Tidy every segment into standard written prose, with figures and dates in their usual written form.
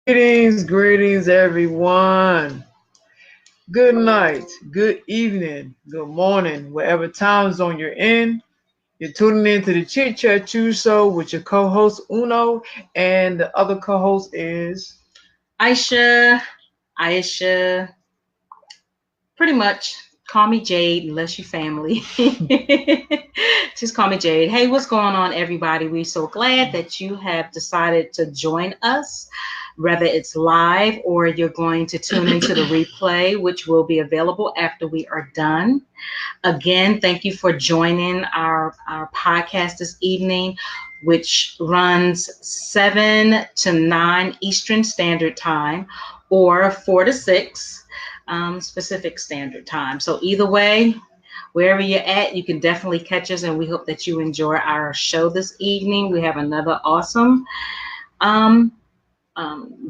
Greetings, everyone. Good night, good evening, good morning, wherever time zone you're in. You're tuning in to the Chit Chat Chew Show with your co-host Uno, and the other co-host is Aisha, pretty much call me Jade unless you family. Just call me Jade. Hey, what's going on, everybody? We're so glad that you have decided to join us, whether it's live or you're going to tune into the replay, which will be available after we are done. Again, thank you for joining our podcast this evening, which runs 7 to 9 Eastern Standard Time or 4 to 6 Pacific Standard Time. So either way, wherever you're at, you can definitely catch us, and we hope that you enjoy our show this evening. We have another awesome um,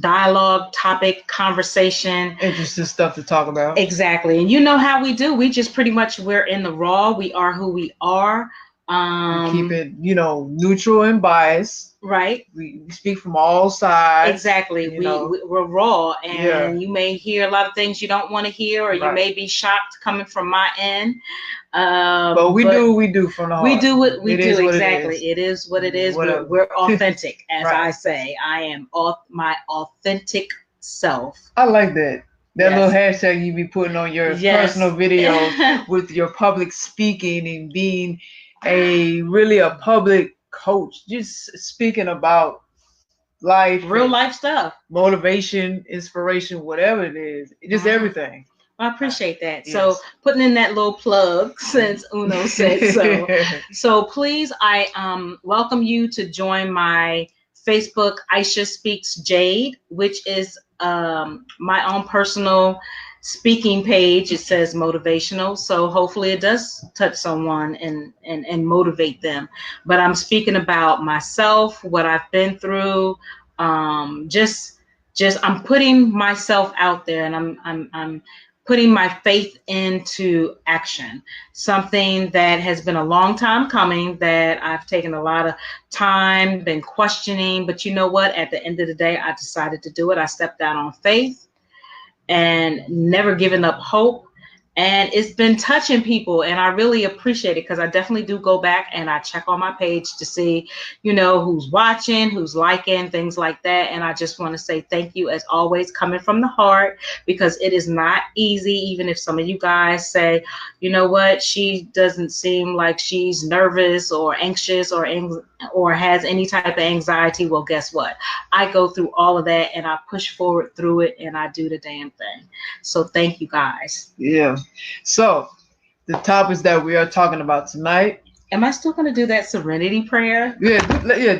dialogue, topic, conversation. interesting stuff to talk about. Exactly. And you know how we do. We just pretty much, we're in the raw. We are who we are. Keep it, neutral and biased. Right. We speak from all sides. Exactly. We're raw, and Yeah. you may hear a lot of things you don't want to hear, or you may be shocked coming from my end. But we do what we do from the heart. We do what we It do. is what it Exactly. is. It is what it is. Whatever. We're authentic, as Right. I say. I am my authentic self. I like that. That Yes. little hashtag you be putting on your Yes. personal videos with your public speaking and being really a public coach, just speaking about life, Real life stuff, motivation, inspiration, whatever it is, just everything. I appreciate that. Yes. So putting in that little plug since Uno said so. So please, I welcome you to join my Facebook Aisha Speaks Jade, which is my own personal speaking page. It says motivational, so hopefully it does touch someone and motivate them. But I'm speaking about myself, what I've been through, just I'm putting myself out there, and I'm putting my faith into action. Something that has been a long time coming, that I've taken a lot of time, been questioning, but you know what? At the end of the day, I decided to do it. I stepped out on faith and never given up hope. And it's been touching people, and I really appreciate it, because I definitely do go back and I check on my page to see, who's watching, who's liking, things like that. And I just want to say thank you, as always, coming from the heart, because it is not easy. Even if some of you guys say, you know what, she doesn't seem like she's nervous or anxious or has any type of anxiety. Well, guess what? I go through all of that, and I push forward through it, and I do the damn thing. So thank you, guys. Yeah. So the topics that we are talking about tonight. Am I still going to do that serenity prayer? Yeah,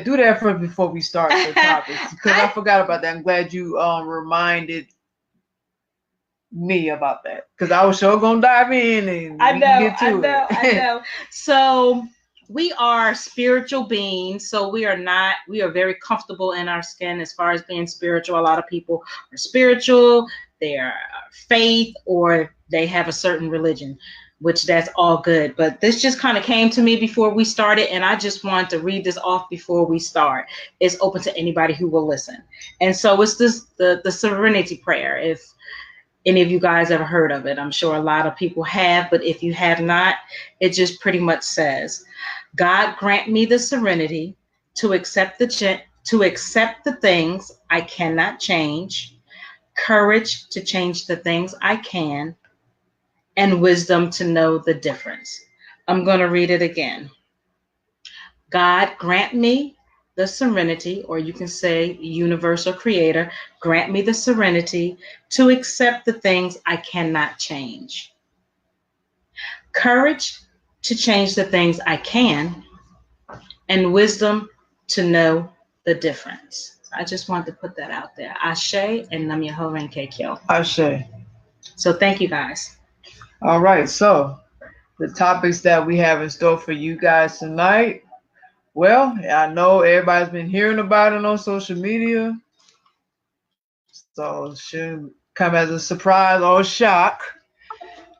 do that first before we start the topics, because I forgot about that. I'm glad you reminded me about that, because I was sure gonna dive in and get to it. I know. So we are spiritual beings, so we are very comfortable in our skin as far as being spiritual. A lot of people are spiritual, they're faith, or they have a certain religion, which that's all good. But this just kind of came to me before we started, and I just wanted to read this off before we start. It's open to anybody who will listen. And so it's the serenity prayer. If any of you guys ever heard of it, I'm sure a lot of people have, but if you have not, it just pretty much says, God grant me the serenity to accept the things I cannot change, courage to change the things I can, and wisdom to know the difference. I'm going to read it again. God grant me the serenity, or you can say universe or creator, grant me the serenity to accept the things I cannot change, courage to change the things I can, and wisdom to know the difference. I just wanted to put that out there. Ashe and Nam Yeho Renke Kyo. Ashe. So thank you, guys. All right, so the topics that we have in store for you guys tonight. Well, I know everybody's been hearing about it on social media, so it shouldn't come as a surprise or a shock.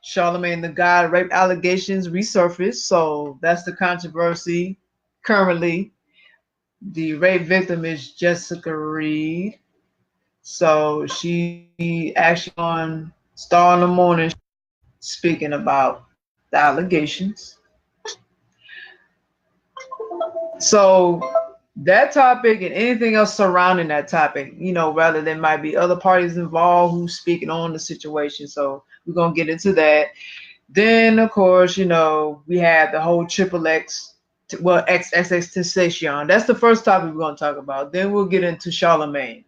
Charlamagne the God rape allegations resurfaced, so that's the controversy currently. The rape victim is Jessica Reed. So she actually on Star in the Morning speaking about the allegations. So that topic and anything else surrounding that topic, rather there might be other parties involved who's speaking on the situation. So we're gonna get into that. Then of course, we have the whole triple X, well, XXXTentacion. That's the first topic we're gonna talk about. Then we'll get into Charlamagne.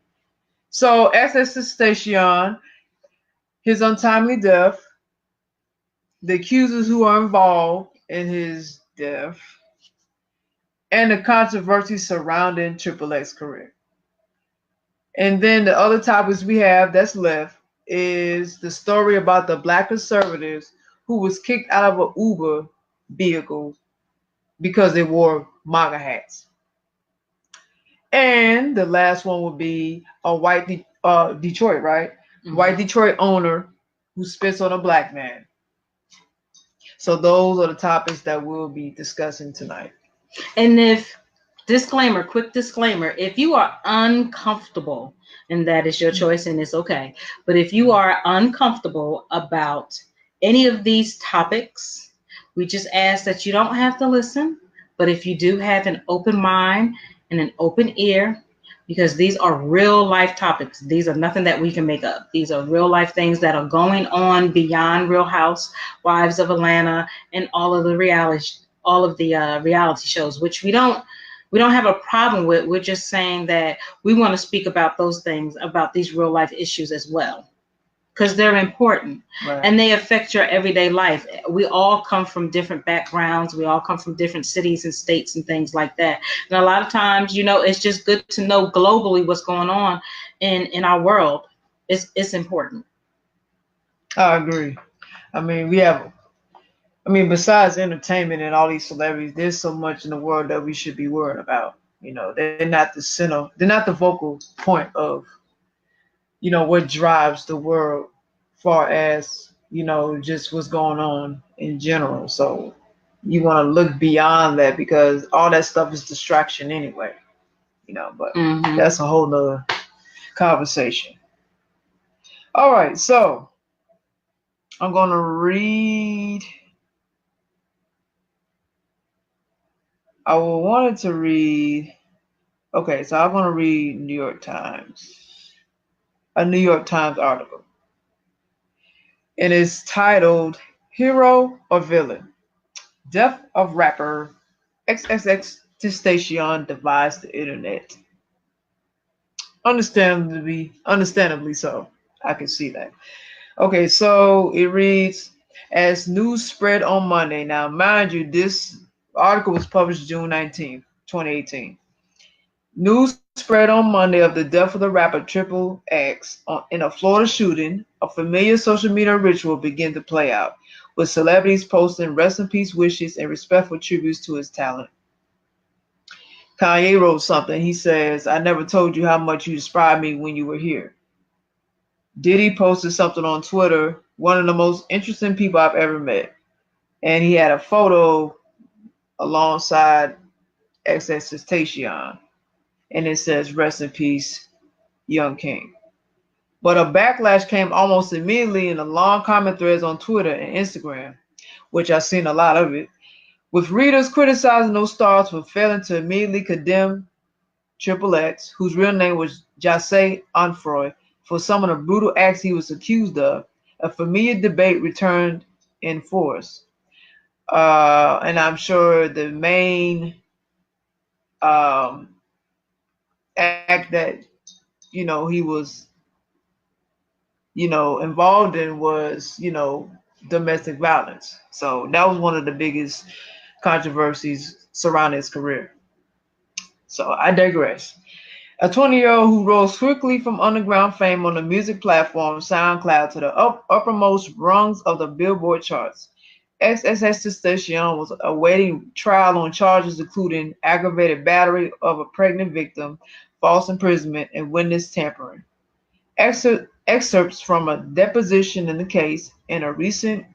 So XXXTentacion, his untimely death, the accusers who are involved in his death, and the controversy surrounding Triple X career. And then the other topics we have that's left is the story about the black conservatives who was kicked out of an Uber vehicle because they wore MAGA hats. And the last one would be a white Detroit, right? Mm-hmm. White Detroit owner who spits on a black man. So those are the topics that we'll be discussing tonight. And quick disclaimer, if you are uncomfortable, and that is your choice and it's okay, but if you are uncomfortable about any of these topics, we just ask that you don't have to listen, but if you do have an open mind and an open ear, because these are real life topics. These are nothing that we can make up. These are real life things that are going on beyond Real Housewives of Atlanta and all of the reality shows, which we don't have a problem with. We're just saying that we want to speak about those things, about these real life issues as well, because they're important, right, and they affect your everyday life. We all come from different backgrounds. We all come from different cities and states and things like that. And a lot of times, it's just good to know globally what's going on in our world. It's important. I agree. Besides entertainment and all these celebrities, there's so much in the world that we should be worried about. They're not the center. They're not the focal point of, what drives the world, far as, just what's going on in general. So you want to look beyond that because all that stuff is distraction anyway. But that's a whole nother conversation. All right, so I'm going to read. I wanted to read. Okay, so I'm going to read a New York Times article. And it's titled Hero or Villain? Death of Rapper XXXTentacion Divides the Internet. Understandably so. I can see that. Okay, so it reads, as news spread on Monday. Now, mind you, this article was published June 19th, 2018. News spread on Monday of the death of the rapper Triple X in a Florida shooting. A familiar social media ritual began to play out, with celebrities posting rest in peace wishes and respectful tributes to his talent. Kanye wrote something. He says, I never told you how much you inspired me when you were here. Diddy posted something on Twitter, one of the most interesting people I've ever met. And he had a photo alongside XXXTentacion. And it says, rest in peace, young king. But a backlash came almost immediately in the long comment threads on Twitter and Instagram, which I've seen a lot of it, with readers criticizing those stars for failing to immediately condemn Triple X, whose real name was Jesse Onfroy, for some of the brutal acts he was accused of. A familiar debate returned in force. And I'm sure the main act that, he was, involved in was, domestic violence. So that was one of the biggest controversies surrounding his career. So I digress. A 20-year-old who rose quickly from underground fame on the music platform SoundCloud to the uppermost rungs of the Billboard charts. XXXTentacion was awaiting trial on charges including aggravated battery of a pregnant victim, false imprisonment, and witness tampering. Excerpts from a deposition in the case and a recent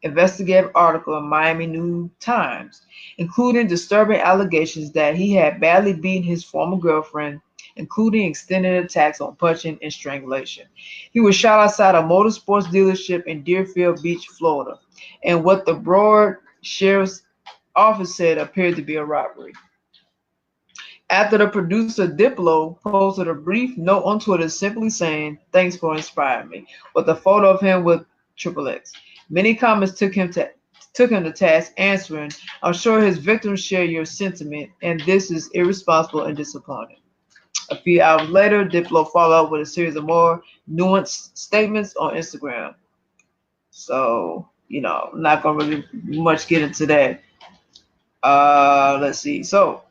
investigative article in Miami New Times, including disturbing allegations that he had badly beaten his former girlfriend, including extended attacks on punching and strangulation. He was shot outside a motorsports dealership in Deerfield Beach, Florida, and what the Broward Sheriff's Office said appeared to be a robbery. After the producer Diplo posted a brief note on Twitter simply saying, "Thanks for inspiring me," with a photo of him with Triple X. Many comments took him to task, answering, "I'm sure his victims share your sentiment, and this is irresponsible and disappointing." A few hours later, Diplo followed up with a series of more nuanced statements on Instagram. So, I'm not gonna really much get into that. Let's see. So,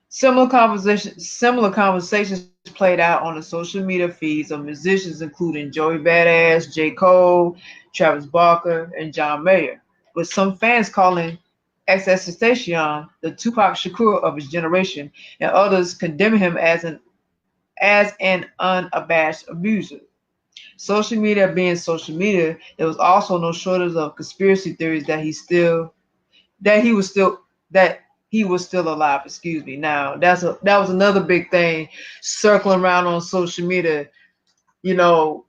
similar conversations played out on the social media feeds of musicians including Joey Badass, J. Cole, Travis Barker, and John Mayer, with some fans calling XXXTentacion the Tupac Shakur of his generation, and others condemning him as an unabashed abuser. Social media being social media, there was also no shortage of conspiracy theories that he was still that he was still alive. Excuse me. Now that was another big thing circling around on social media. You know,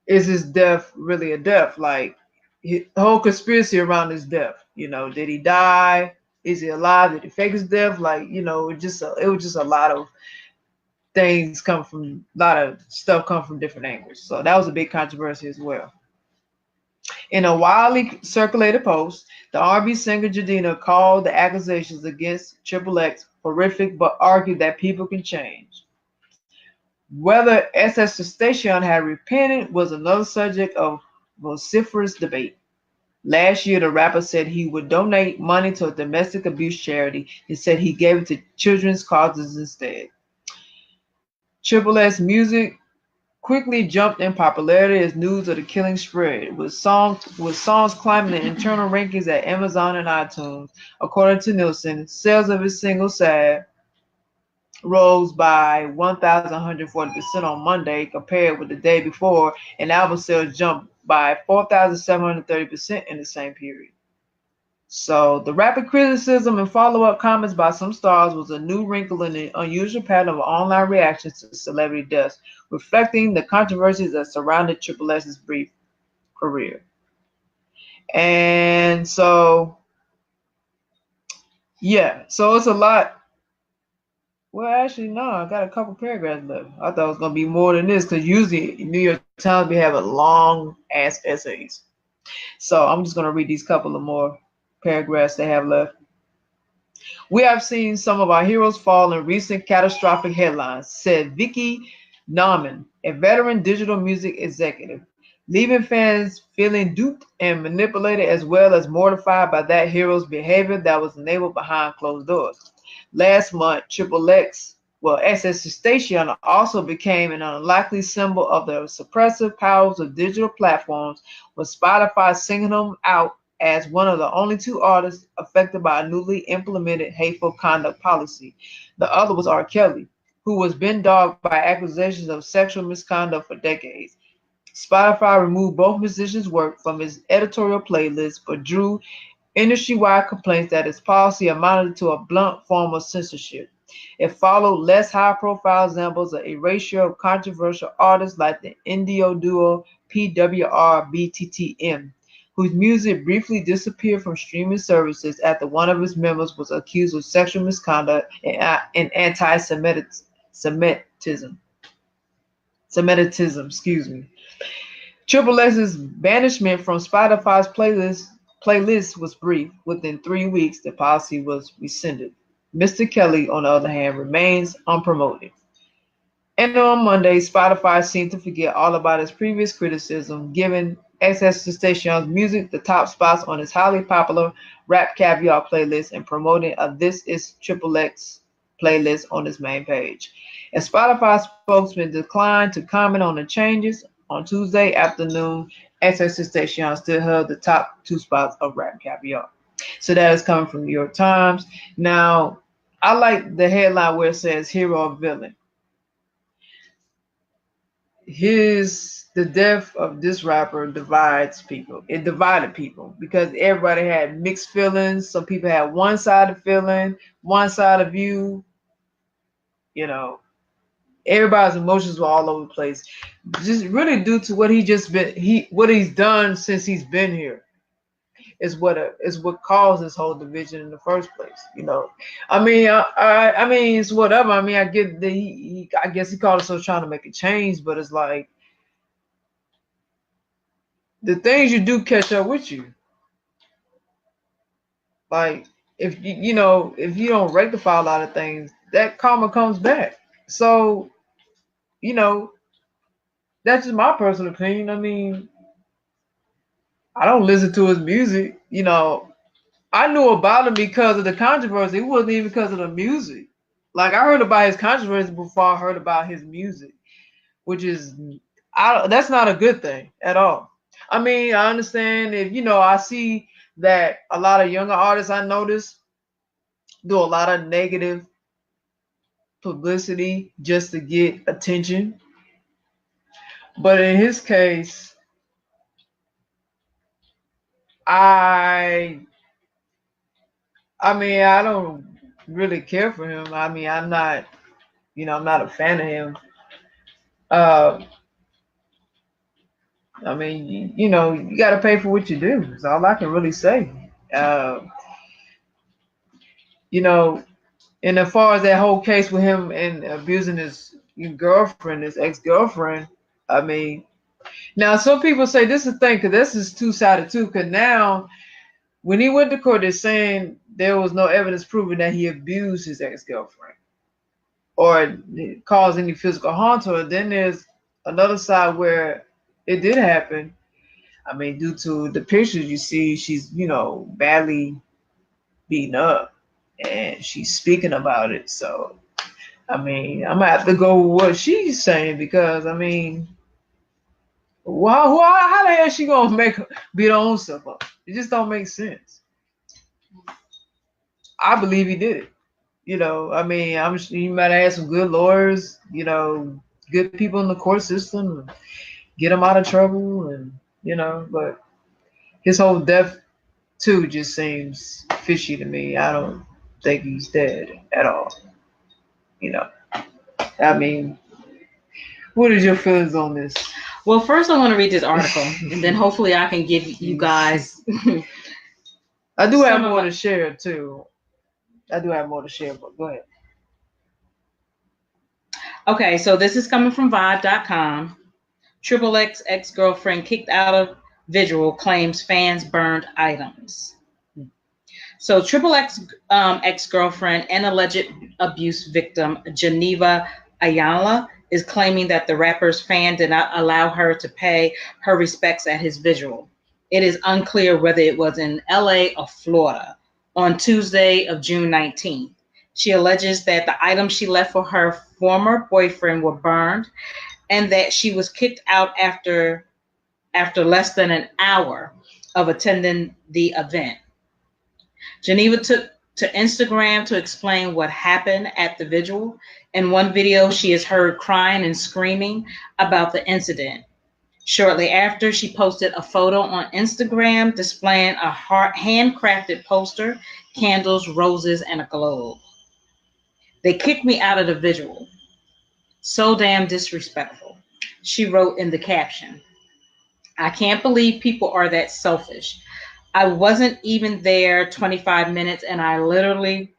is his death really a death? Like the whole conspiracy around his death. Did he die? Is he alive? Did he fake his death? Like it was just a lot of things come from a lot of stuff come from different angles. So that was a big controversy as well. In a widely circulated post, the R&B singer Jadina called the accusations against Triple X horrific, but argued that people can change. Whether XXXTentacion had repented was another subject of vociferous debate. Last year, the rapper said he would donate money to a domestic abuse charity and said he gave it to children's causes instead. Triple X music quickly jumped in popularity as news of the killing spread, with songs climbing the internal rankings at Amazon and iTunes. According to Nielsen, sales of his single "Sad" rose by 1,140% on Monday compared with the day before, and album sales jumped by 4,730% in the same period. So the rapid criticism and follow-up comments by some stars was a new wrinkle in the unusual pattern of online reactions to celebrity deaths, reflecting the controversies that surrounded Triple X's brief career. And so, yeah, so it's a lot. Well, actually, no, I got a couple paragraphs left. I thought it was gonna be more than this because usually New York Times be having long ass essays. So I'm just gonna read these couple of more paragraphs they have left. "We have seen some of our heroes fall in recent catastrophic headlines," said Vicky Nauman, a veteran digital music executive, leaving fans feeling duped and manipulated as well as mortified by that hero's behavior that was enabled behind closed doors. Last month, XXXTentacion also became an unlikely symbol of the suppressive powers of digital platforms, with Spotify singling him out as one of the only two artists affected by a newly implemented hateful conduct policy. The other was R. Kelly, who was been dogged by accusations of sexual misconduct for decades. Spotify removed both musicians' work from its editorial playlist, but drew industry-wide complaints that its policy amounted to a blunt form of censorship. It followed less high-profile examples of erasure of controversial artists like the indie duo PWR-BTTM, whose music briefly disappeared from streaming services after one of its members was accused of sexual misconduct and anti-Semitism. Excuse me. Triple X's banishment from Spotify's playlist was brief. Within 3 weeks, the policy was rescinded. Mr. Kelly, on the other hand, remains unpromoted. And on Monday, Spotify seemed to forget all about its previous criticism, giving XXXTentacion's music the top spots on its highly popular Rap Caviar playlist and promoting a This Is Triple X playlist on its main page. A Spotify spokesman declined to comment on the changes. On Tuesday afternoon, XXXTentacion still held the top two spots of Rap Caviar. So that is coming from New York Times. Now, I like the headline where it says hero or villain. the death of this rapper divides people. It divided people because everybody had mixed feelings. Some people had one side of feeling, one side of view. You know, everybody's emotions were all over the place. Just really due to what what he's done since he's been here is what caused this whole division in the first place. You know, I mean, it's whatever. I mean, I get that I guess he called himself trying to make a change, but it's like the things you do catch up with you. Like if if you don't rectify a lot of things, that karma comes back. So you know, that's just my personal opinion. I mean, I don't listen to his music. You know, I knew about him because of the controversy. It wasn't even because of the music. Like I heard about his controversy before I heard about his music, which is that's not a good thing at all. I mean, I understand if I see that a lot of younger artists I notice do a lot of negative publicity just to get attention. But in his case, I I mean, I don't really care for him. I mean, I'm not a fan of him. Uh, I mean, you got to pay for what you do. That's all I can really say. Uh, you know, and as far as that whole case with him and abusing his girlfriend, his ex-girlfriend, I mean, now some people say this is the thing because this is two-sided too. Because now, when he went to court, they're saying there was no evidence proving that he abused his ex-girlfriend or caused any physical harm to her. Then there's another side where it did happen. I mean, due to the pictures you see, she's, badly beaten up and she's speaking about it. So, I mean, I'm gonna have to go with what she's saying because, I mean, how the hell is she gonna beat her own self up? It just don't make sense. I believe he did it. I mean, you might have had some good lawyers, good people in the court system, get him out of trouble, and but his whole death too just seems fishy to me. I don't think he's dead at all. You know, I mean, what is your feelings on this? Well, first I want to read this article, and then hopefully I can give you guys. I do have more to share too. But go ahead. Okay, so this is coming from Vibe.com. Triple X ex-girlfriend kicked out of Visual claims fans burned items. So Triple X ex-girlfriend and alleged abuse victim Geneva Ayala is claiming that the rapper's fan did not allow her to pay her respects at his Visual. It is unclear whether it was in LA or Florida on Tuesday of June 19th. She alleges that the items she left for her former boyfriend were burned and that she was kicked out after less than an hour of attending the event. Geneva took to Instagram to explain what happened at the Visual. In one video, she is heard crying and screaming about the incident. Shortly after, she posted a photo on Instagram displaying a handcrafted poster, candles, roses, and a globe. They kicked me out of the Visual. So damn disrespectful, she wrote in the caption. I can't believe people are that selfish. I wasn't even there 25 minutes and I literally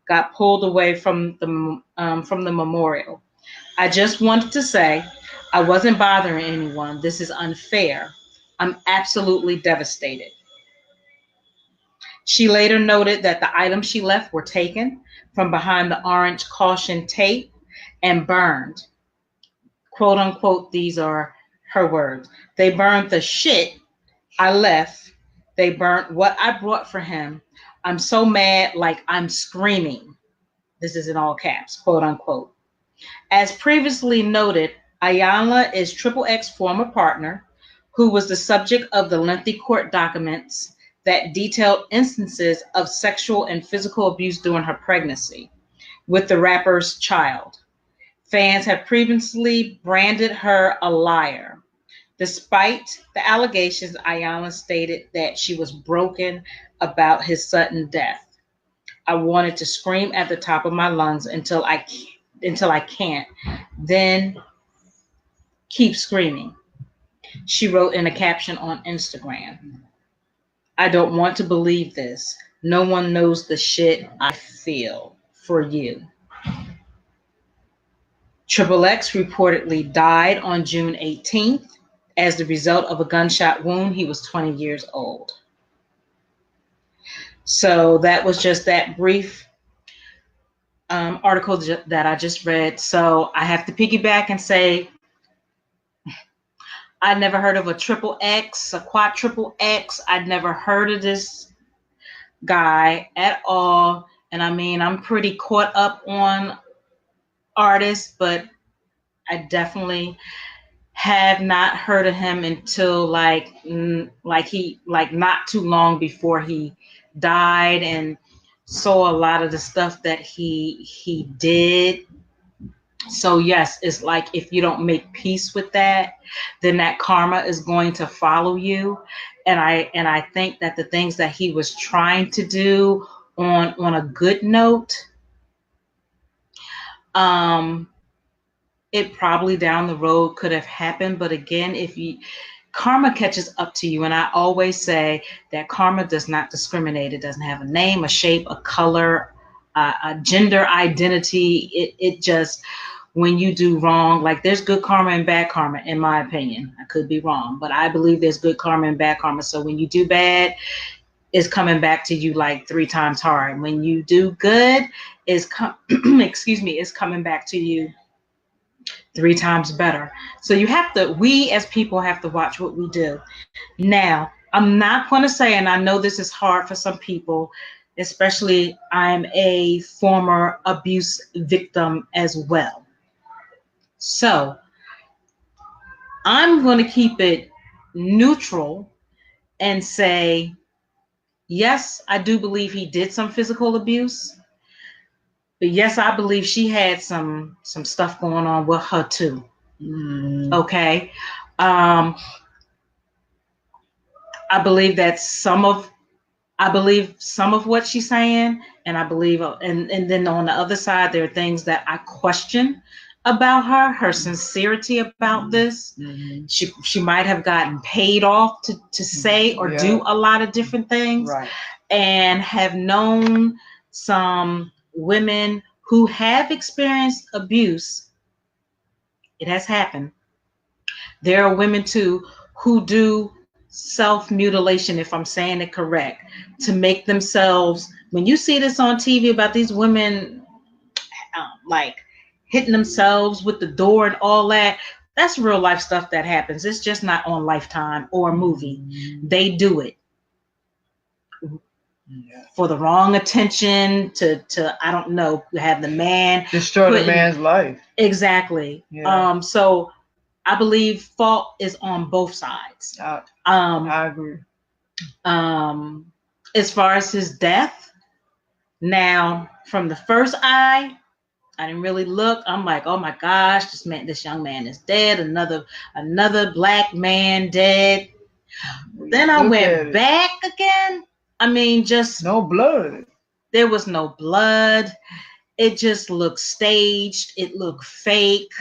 got pulled away from the memorial. I just wanted to say I wasn't bothering anyone. This is unfair. I'm absolutely devastated. She later noted that the items she left were taken from behind the orange caution tape and burned. Quote unquote, these are her words. They burned the shit I left. They burnt what I brought for him. I'm so mad, like I'm screaming. This is in all caps, quote unquote. As previously noted, Ayala is Triple X's former partner, who was the subject of the lengthy court documents that detailed instances of sexual and physical abuse during her pregnancy with the rapper's child. Fans have previously branded her a liar. Despite the allegations, Ayala stated that she was broken about his sudden death. I wanted to scream at the top of my lungs until I can't, then keep screaming. She wrote in a caption on Instagram. I don't want to believe this. No one knows the shit I feel for you. Triple X reportedly died on June 18th as the result of a gunshot wound. He was 20 years old. So that was just that brief article that I just read. So I have to piggyback and say, I'd never heard of a triple X, a quadruple X. I'd never heard of this guy at all. And I mean, I'm pretty caught up on artists, but I definitely have not heard of him until like not too long before he died, and saw a lot of the stuff that he did. So yes, it's like if you don't make peace with that, then that karma is going to follow you. And I think that the things that he was trying to do on a good note, it probably down the road could have happened. But again, if you karma catches up to you, and I always say that karma does not discriminate. It doesn't have a name, a shape, a color, a gender identity. It just, when you do wrong, like there's good karma and bad karma, in my opinion. I could be wrong, but I believe there's good karma and bad karma. So when you do bad, it's coming back to you like 3 times hard. When you do good, it's it's coming back to you 3 times better. So you have to, we as people have to watch what we do. Now, I'm not going to say, and I know this is hard for some people, especially I'm a former abuse victim as well. So I'm going to keep it neutral and say, yes, I do believe he did some physical abuse. But yes, I believe she had some stuff going on with her too. Okay. I believe that some of what she's saying, and I believe, and then on the other side, there are things that I question about her sincerity about this. She might have gotten paid off to say or do a lot of different things, right, and have known some women who have experienced abuse. It has happened. There are women too who do self-mutilation, if I'm saying it correct, to make themselves, when you see this on TV about these women like hitting themselves with the door and all that, that's real life stuff that happens. It's just not on Lifetime or a movie. They do it for the wrong attention, to I don't know, have the man destroy the man's life. Exactly. So I believe fault is on both sides. I agree. As far as his death, now from the first eye, I didn't really look. I'm like, oh my gosh, this young man is dead. Another black man dead. Then I went back again. I mean, just no blood. There was no blood. It just looked staged. It looked fake.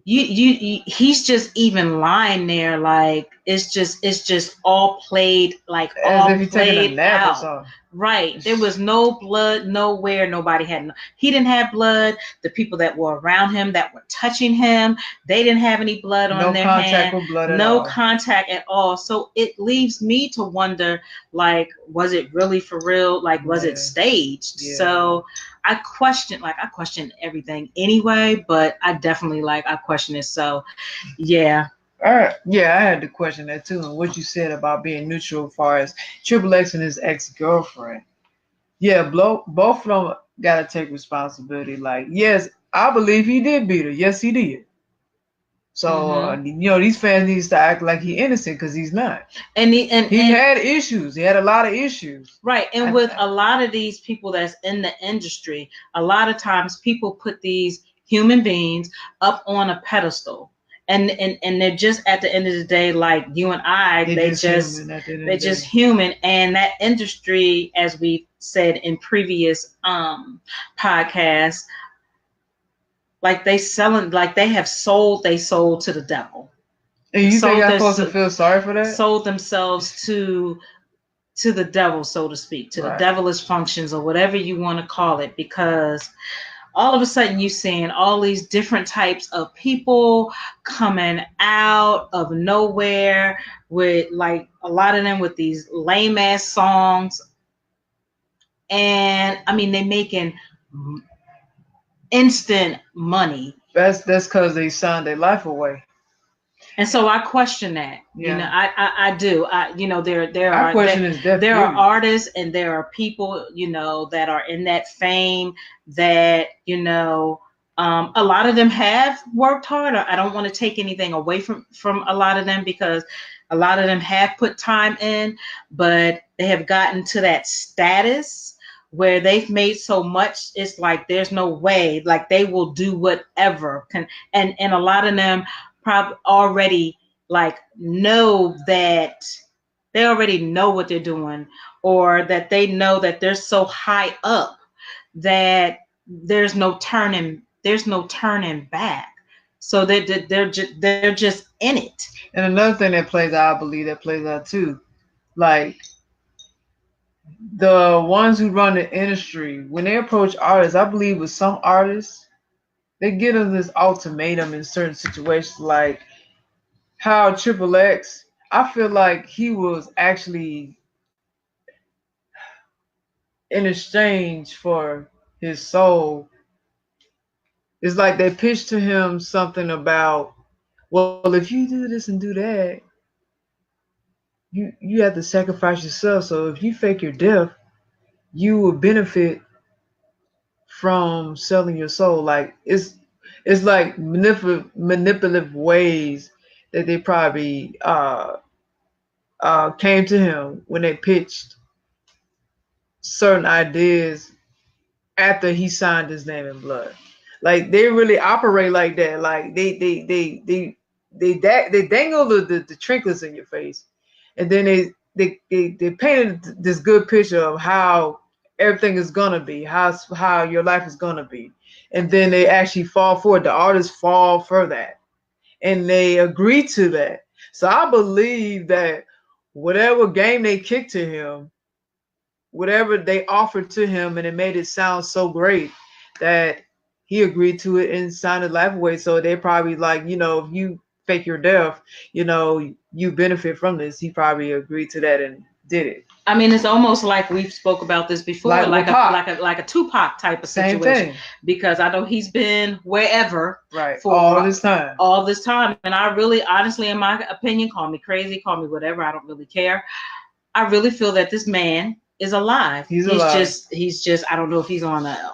He's just even lying there like it's just all played, like as all if he's taking a nap or something. Right. There was no blood nowhere. Nobody had he didn't have blood. The people that were around him that were touching him, they didn't have any blood on their hand. With blood no contact at all. So it leaves me to wonder, like, was it really for real? Like, was it staged? So I question everything anyway, but I definitely I question it. So yeah. All right. Yeah, I had to question that too. And what you said about being neutral as far as Triple X and his ex-girlfriend. Yeah, both of them got to take responsibility. Like, yes, I believe he did beat her. Yes, he did. So, these fans need to act like he's innocent because he's not. And he had issues. He had a lot of issues. Right. And with a lot of these people that's in the industry, a lot of times people put these human beings up on a pedestal. And they're just at the end of the day, like you and I, they're just human. And that industry, as we said in previous podcasts, like they have sold their soul to the devil. And you think I'm supposed to feel sorry for that? Sold themselves to the devil, so to speak, to the devilish functions or whatever you want to call it, because all of a sudden you're seeing all these different types of people coming out of nowhere with, like, a lot of them with these lame ass songs. And I mean, they're making instant money. That's because they signed their life away. And so I question that. Yeah. You know, I do. There are artists and there are people, you know, that are in that fame that, you know, a lot of them have worked hard. I don't want to take anything away from a lot of them, because a lot of them have put time in, but they have gotten to that status where they've made so much, it's like there's no way, like they will do whatever. And a lot of them probably already like know that they already know what they're doing, or that they know that they're so high up that there's no turning back. So they're just in it. And another thing that plays out, I believe that plays out too, like the ones who run the industry, when they approach artists, I believe with some artists, they give them this ultimatum in certain situations, like how XXX, I feel like he was actually in exchange for his soul. It's like they pitched to him something about, well, if you do this and do that, you have to sacrifice yourself. So if you fake your death, you will benefit from selling your soul. Like it's like manipulative ways that they probably came to him when they pitched certain ideas after he signed his name in blood. Like they really operate like that. Like they dangle the trinkets in your face, and then they painted this good picture of how everything is gonna be, how your life is gonna be, and then they actually fall for it. The artists fall for that, and they agree to that. So I believe that whatever game they kicked to him, whatever they offered to him, and it made it sound so great that he agreed to it and signed his life away. So they probably like, you know, if you fake your death, you know, you benefit from this. He probably agreed to that and did it. I mean, it's almost like we spoke about this before, like a Tupac type of situation. Same thing. Because I know he's been wherever for all this time. And I really, honestly, in my opinion, call me crazy, call me whatever, I don't really care. I really feel that this man is alive. He's alive. He's just I don't know if he's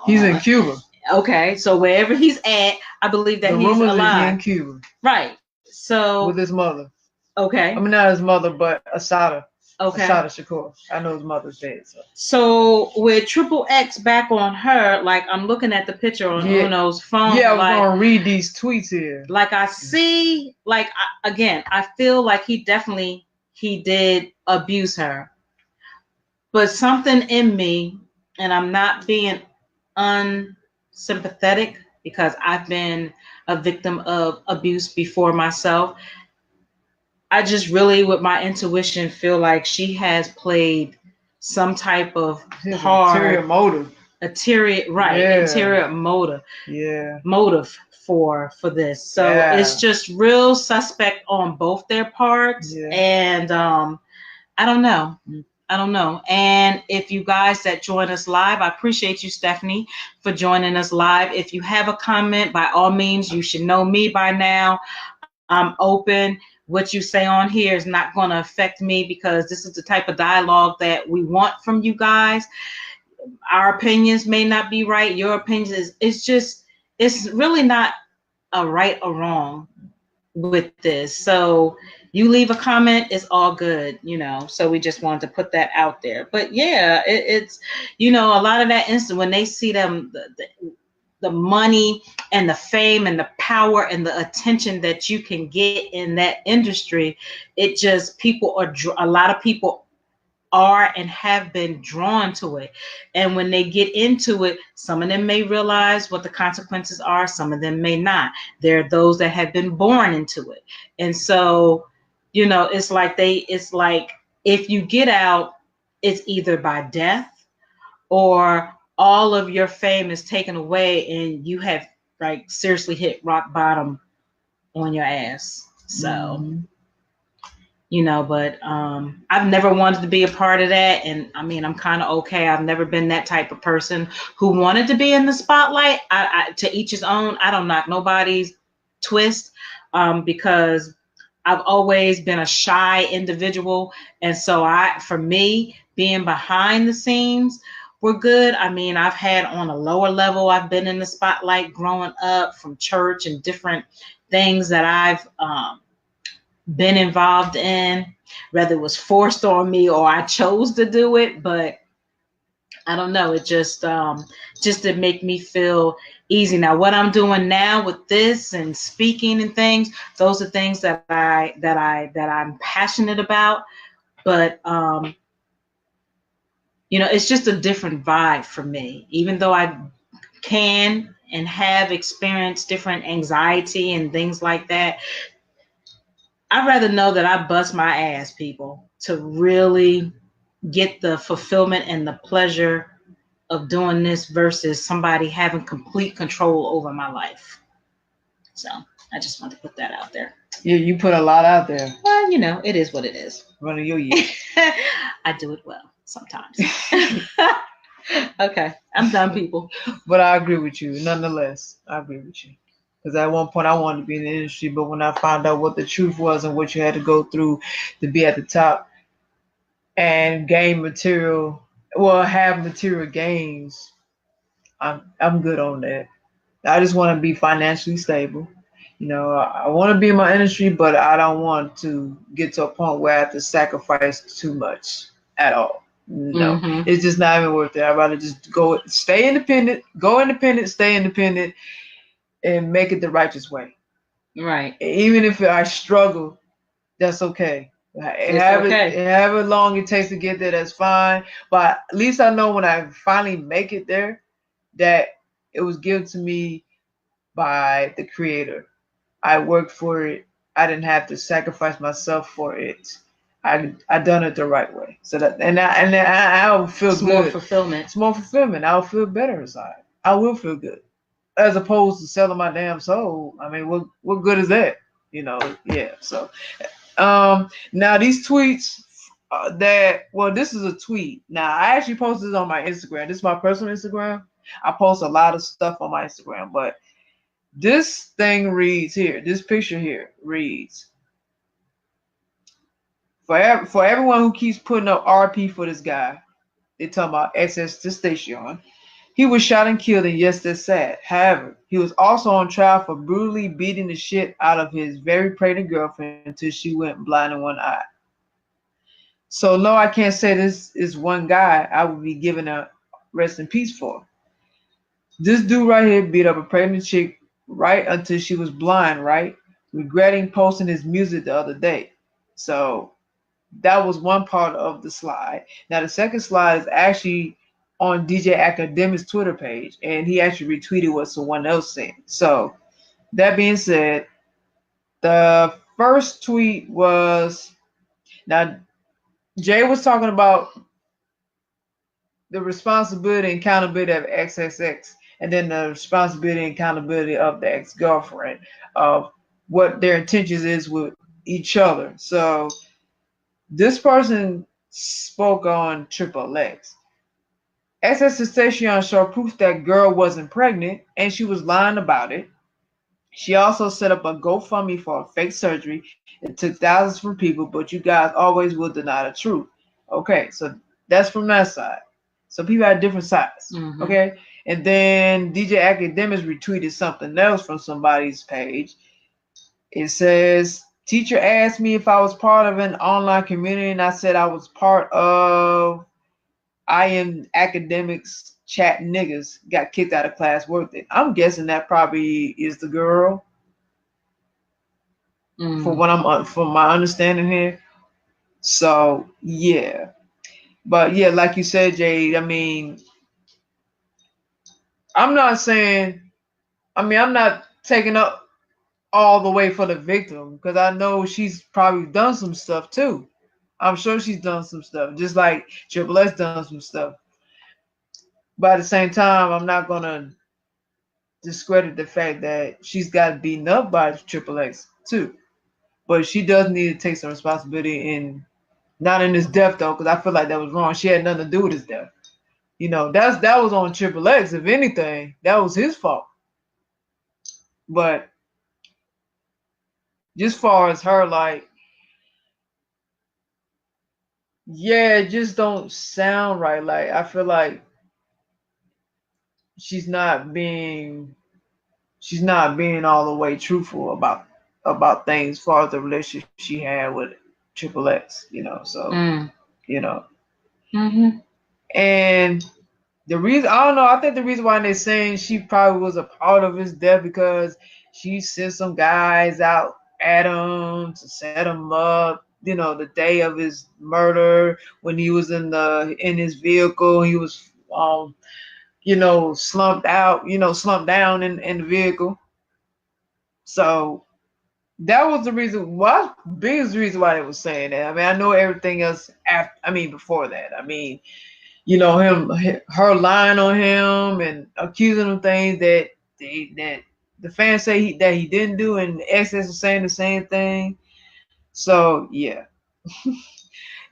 he's in Cuba. Okay, so wherever he's at, I believe that he's alive. In Cuba. Right. So with his mother. Okay. I mean, not his mother, but Asada. Okay. Asada Shakur. I know his mother's dead. So with XXX back on her, like I'm looking at the picture on Uno's phone. Yeah, I was gonna read these tweets here. Like I see, like I feel like he did abuse her. But something in me, and I'm not being unsympathetic because I've been a victim of abuse before myself. I just really, with my intuition, feel like she has played some type of ulterior motive. Interior motive. Yeah. Motive for this. So it's just real suspect on both their parts. Yeah. And I don't know. And if you guys that join us live, I appreciate you, Stephanie, for joining us live. If you have a comment, by all means, you should know me by now. I'm open. What you say on here is not going to affect me because this is the type of dialogue that we want from you guys. Our opinions may not be right. Your opinions it's really not a right or wrong with this. So you leave a comment, it's all good, you know. So we just wanted to put that out there. But yeah, it's, you know, a lot of that instant when they see them, the the money and the fame and the power and the attention that you can get in that industry, it just a lot of people are and have been drawn to it. And when they get into it, some of them may realize what the consequences are, some of them may not. There are those that have been born into it. And so, it's like if you get out, it's either by death or all of your fame is taken away and you have like seriously hit rock bottom on your ass. So but I've never wanted to be a part of that. And I mean, I'm kind of okay. I've never been that type of person who wanted to be in the spotlight. To each his own. I don't knock nobody's twist because I've always been a shy individual. And so for me, being behind the scenes were good. I mean, I've had on a lower level, I've been in the spotlight growing up from church and different things that I've been involved in, whether it was forced on me or I chose to do it. But I don't know, it just to make me feel easy. Now what I'm doing now with this and speaking and things, those are things that I'm passionate about. But it's just a different vibe for me. Even though I can and have experienced different anxiety and things like that, I'd rather know that I bust my ass, people, to really get the fulfillment and the pleasure of doing this versus somebody having complete control over my life. So I just want to put that out there. Yeah, you put a lot out there. Well, it is what it is. Running your years. I do it well sometimes. Okay, I'm done, people. But I agree with you. Nonetheless, I agree with you. Because at one point I wanted to be in the industry, but when I found out what the truth was and what you had to go through to be at the top and gain material, have material gains, I'm good on that. I just want to be financially stable. I want to be in my industry, but I don't want to get to a point where I have to sacrifice too much at all. No, It's just not even worth it. I'd rather just stay independent, stay independent, and make it the righteous way. Right. Even if I struggle, that's okay. However long it takes to get there, that's fine. But at least I know when I finally make it there, that it was given to me by the Creator. I worked for it. I didn't have to sacrifice myself for it. I done it the right way. So that I'll feel good. More fulfillment. It's more fulfillment. I'll feel better inside. I will feel good, as opposed to selling my damn soul. I mean, what good is that? Yeah. So, now these tweets this is a tweet. Now I actually posted this on my Instagram. This is my personal Instagram. I post a lot of stuff on my Instagram, but this thing reads here. This picture here reads, for everyone who keeps putting up RP for this guy, they talking about XXXTentacion. He was shot and killed, and yes, that's sad. However, he was also on trial for brutally beating the shit out of his very pregnant girlfriend until she went blind in one eye. So no, I can't say this is one guy I would be giving a rest in peace for. This dude right here beat up a pregnant chick right until she was blind, right? Regretting posting his music the other day. So that was one part of the slide. Now the second slide is actually on DJ Academic's Twitter page, and he actually retweeted what someone else said. So that being said, the first tweet was, now Jay was talking about the responsibility and accountability of XXX, and then the responsibility and accountability of the ex-girlfriend, of what their intentions is with each other. So this person spoke on XXX. XXXTentacion showed proof that girl wasn't pregnant and she was lying about it. She also set up a GoFundMe for a fake surgery. It took thousands from people, but you guys always will deny the truth. Okay, so that's from that side. So people have different sides. Okay, and then DJ Academics retweeted something else from somebody's page. It says, teacher asked me if I was part of an online community, and I said I was part of I am academics chat niggas got kicked out of class worth it. I'm guessing that probably is the girl. From my understanding here. So yeah, but yeah, like you said, Jade. I mean, I'm not saying. I mean, I'm not taking up all the way for the victim because I know she's probably done some stuff too. I'm sure she's done some stuff, just like Triple X done some stuff. But at the same time, I'm not gonna discredit the fact that she's got beaten up by Triple X too. But she does need to take some responsibility in not in his death though, because I feel like that was wrong. She had nothing to do with his death. You know, that was on Triple X. If anything, that was his fault. But just far as her, like, yeah, it just don't sound right. Like I feel like she's not being all the way truthful about things as far as the relationship she had with Triple X, you know. So you know. And the reason I don't know, I think the reason why they're saying she probably was a part of his death because she sent some guys out at him to set him up. You know, the day of his murder when he was in his vehicle, he was slumped down in the vehicle. So that was the reason why, biggest reason why they were saying that. I mean, I know everything else before that. I mean, you know, her lying on him and accusing him things that the fans say that he didn't do, and XS was saying the same thing. So yeah,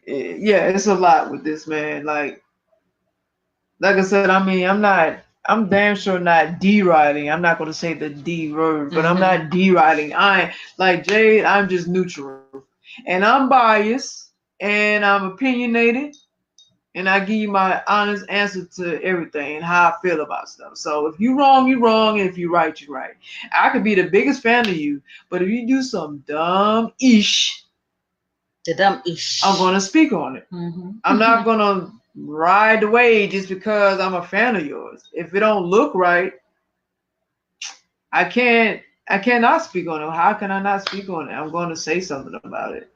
yeah, it's a lot with this man. Like I said, I mean, I'm damn sure not deriding. I'm not going to say the D word, but I'm not deriding. I like Jade. I'm just neutral, and I'm biased, and I'm opinionated. And I give you my honest answer to everything and how I feel about stuff. So if you're wrong, you're wrong. And if you're right, you're right. I could be the biggest fan of you, but if you do some dumb-ish, I'm going to speak on it. I'm not going to ride the wave just because I'm a fan of yours. If it don't look right, I cannot speak on it. How can I not speak on it? I'm going to say something about it.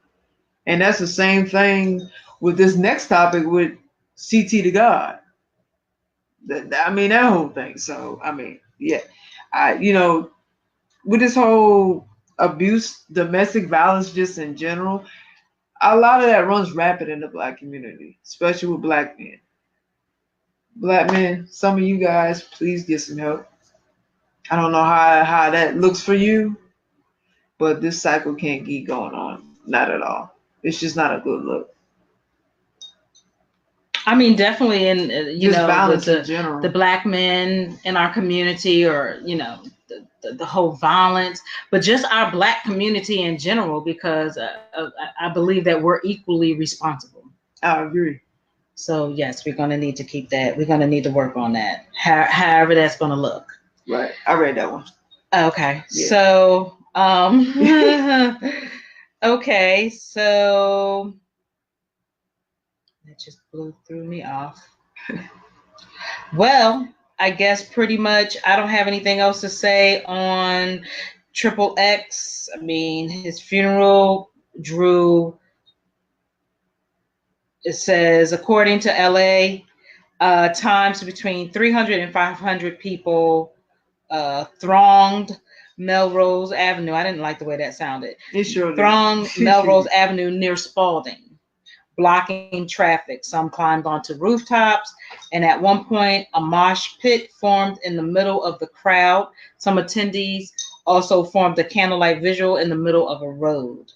And that's the same thing with this next topic with CT to God. I mean, that whole thing. So, I mean, yeah. With this whole abuse, domestic violence just in general, a lot of that runs rapid in the Black community, especially with Black men. Black men, some of you guys, please get some help. I don't know how that looks for you, but this cycle can't keep going on. Not at all. It's just not a good look. I mean, definitely in the Black men in our community, or the whole violence, but just our Black community in general, because I believe that we're equally responsible. I agree. So yes, we're going to need to keep that. We're going to need to work on that. However that's going to look. Right. I read that one. Okay. Yeah. So okay. So that just blew through me off. Well, I guess pretty much I don't have anything else to say on Triple X. I mean, his funeral drew, it says, according to LA, times between 300 and 500 people thronged Melrose Avenue. I didn't like the way that sounded. It sure thronged Melrose Avenue near Spalding, blocking traffic. Some climbed onto rooftops, and at one point, a mosh pit formed in the middle of the crowd. Some attendees also formed a candlelight visual in the middle of a road.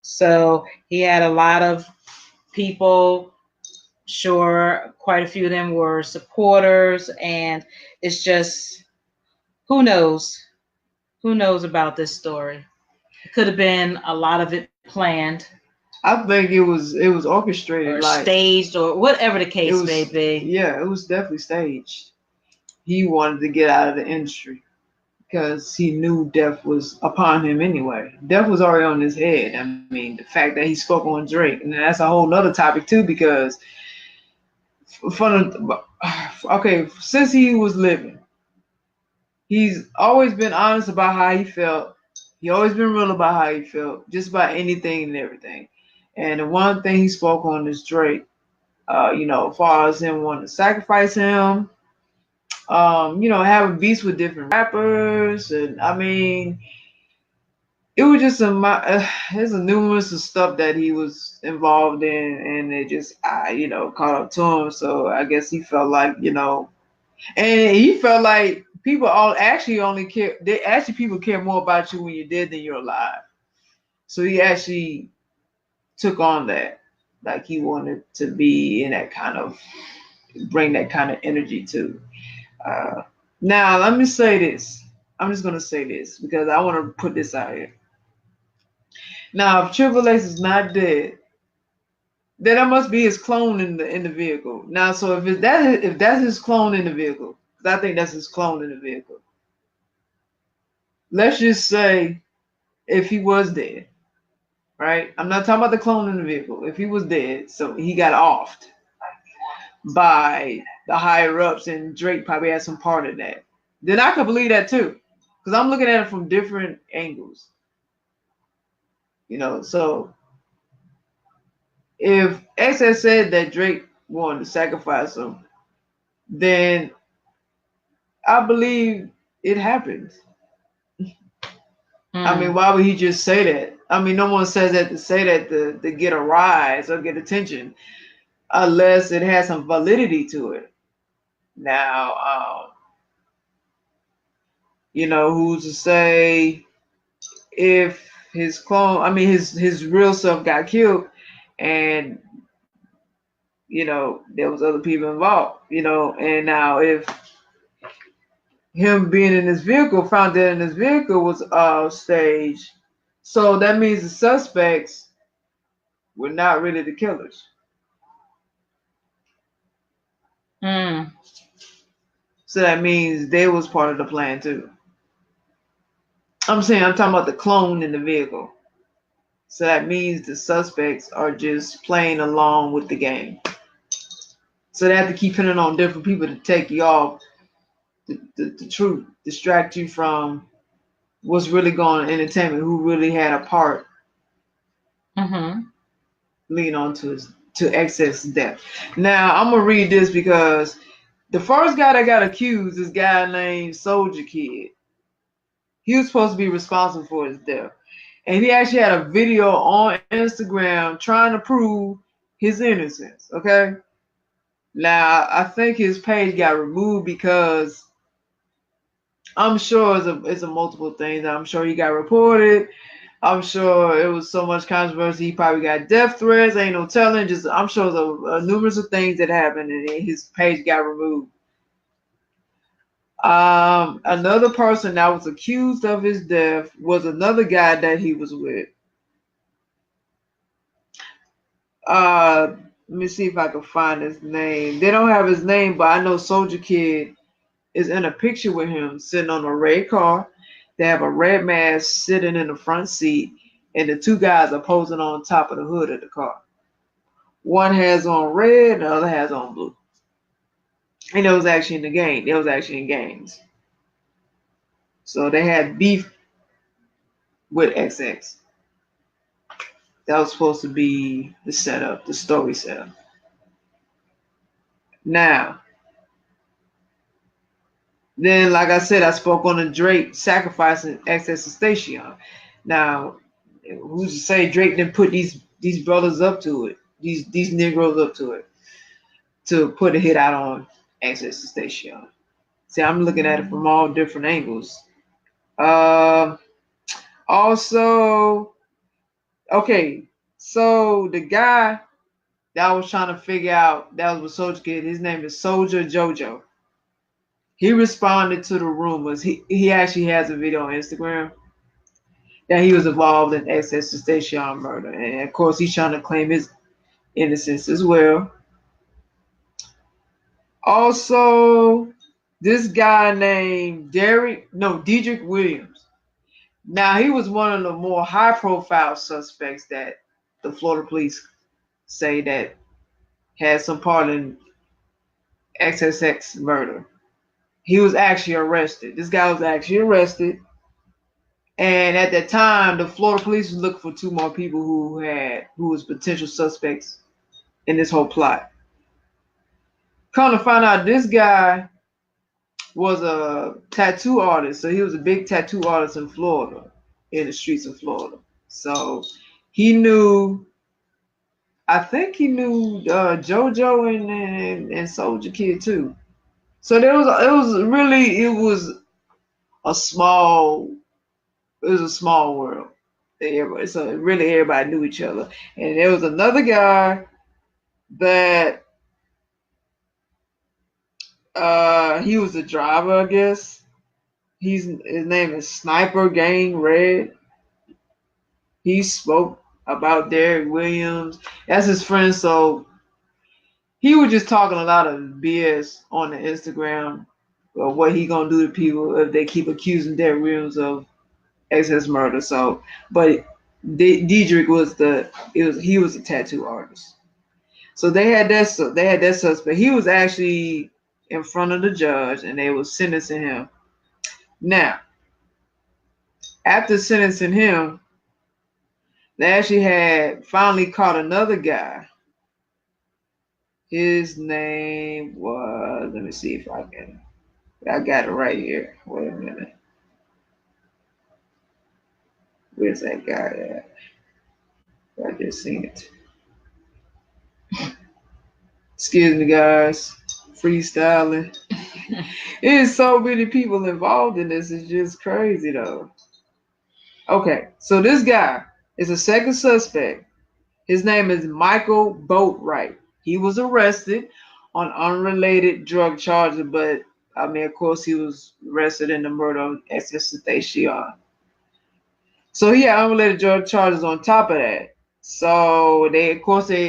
So he had a lot of people. Sure, quite a few of them were supporters, and it's just, who knows? Who knows about this story? It could have been a lot of it planned. I think it was orchestrated, or staged, or whatever the case may be. Yeah, it was definitely staged. He wanted to get out of the industry because he knew death was upon him anyway. Death was already on his head. I mean, the fact that he spoke on Drake, and that's a whole nother topic too, because okay, since he was living, he's always been honest about how he felt. He always been real about how he felt, just about anything and everything. And the one thing he spoke on is Drake. As far as him wanting to sacrifice him, having beats with different rappers, and I mean, it was just there's a numerous of stuff that he was involved in, and it just caught up to him. So I guess he felt like and he felt like people all actually only care. They actually people care more about you when you're dead than you're alive. So he actually took on that, like he wanted to be in that kind of bring that kind of energy too. Uh, Now let me say this. I'm just gonna say this because I want to put this out here. Now, if Triple X is not dead, then that must be his clone in the vehicle. Now, so if that's his clone in the vehicle, because I think that's his clone in the vehicle. Let's just say if he was dead, right? I'm not talking about the clone in the vehicle. If he was dead, so he got offed by the higher ups, and Drake probably had some part in that. Then I could believe that too, because I'm looking at it from different angles. So if XS said that Drake wanted to sacrifice him, then I believe it happened. I mean, why would he just say that? I mean, no one says that to say that to get a rise or get attention, unless it has some validity to it. Now, who's to say if his clone, I mean, his real self got killed, and there was other people involved, and now if him being in this vehicle found that in this vehicle was staged, so that means the suspects were not really the killers. So that means they was part of the plan too. I'm talking about the clone in the vehicle. So that means the suspects are just playing along with the game. So they have to keep pinning on different people to take you off the truth, distract you from what's really going on in entertainment, who really had a part leading on to excess death. Now I'm gonna read this because the first guy that got accused, this guy named Soldier Kid, he was supposed to be responsible for his death. And he actually had a video on Instagram trying to prove his innocence. Okay. Now I think his page got removed because I'm sure it's a multiple things. I'm sure he got reported. I'm sure it was so much controversy. He probably got death threats. Ain't no telling. Just I'm sure there's a numerous of things that happened, and his page got removed. Another person that was accused of his death was another guy that he was with. Let me see if I can find his name. They don't have his name, but I know Soldier Kid is in a picture with him sitting on a red car. They have a red mask sitting in the front seat, and the two guys are posing on top of the hood of the car. One has on red, the other has on blue. And it was actually in the game. It was actually in games. So they had beef with XX. That was supposed to be the setup, the story setup. Now, then, like I said, I spoke on the Drake sacrificing XXXTentacion. Now, who's to say Drake didn't put these brothers up to it, these Negroes up to it, to put a hit out on XXXTentacion? See, I'm looking at it from all different angles. Also, okay, so the guy that I was trying to figure out, that was with Soldier Kid, his name is Soldier JoJo. He responded to the rumors. He actually has a video on Instagram that he was involved in XXXTentacion murder. And of course, he's trying to claim his innocence as well. Also, this guy named Dedrick Williams. Now, he was one of the more high-profile suspects that the Florida police say that had some part in XXX murder. He was actually arrested. This guy was actually arrested. And at that time, the Florida police was looking for two more people who was potential suspects in this whole plot. Come to find out, this guy was a tattoo artist. So he was a big tattoo artist in Florida, in the streets of Florida. So he knew, I think he knew JoJo and Soldier Kid too. So it was a small world. So really everybody knew each other. And there was another guy that he was a driver, I guess. His name is Sniper Gang Red. He spoke about Derek Williams. That's his friend, so he was just talking a lot of BS on the Instagram of what he gonna do to people if they keep accusing Derek Williams of excess murder. So, but Diedrich he was a tattoo artist. So they had that suspect. He was actually in front of the judge, and they was sentencing him. Now, after sentencing him, they actually had finally caught another guy. His name was, let me see if I got it right here. Wait a minute. Where's that guy at? I just seen it. Excuse me, guys. Freestyling. There's so many people involved in this. It's just crazy, though. Okay, so this guy is a second suspect. His name is Michael Boatwright. He was arrested on unrelated drug charges, but I mean, of course, he was arrested in the murder of XXXTentacion. So he had unrelated drug charges on top of that. So they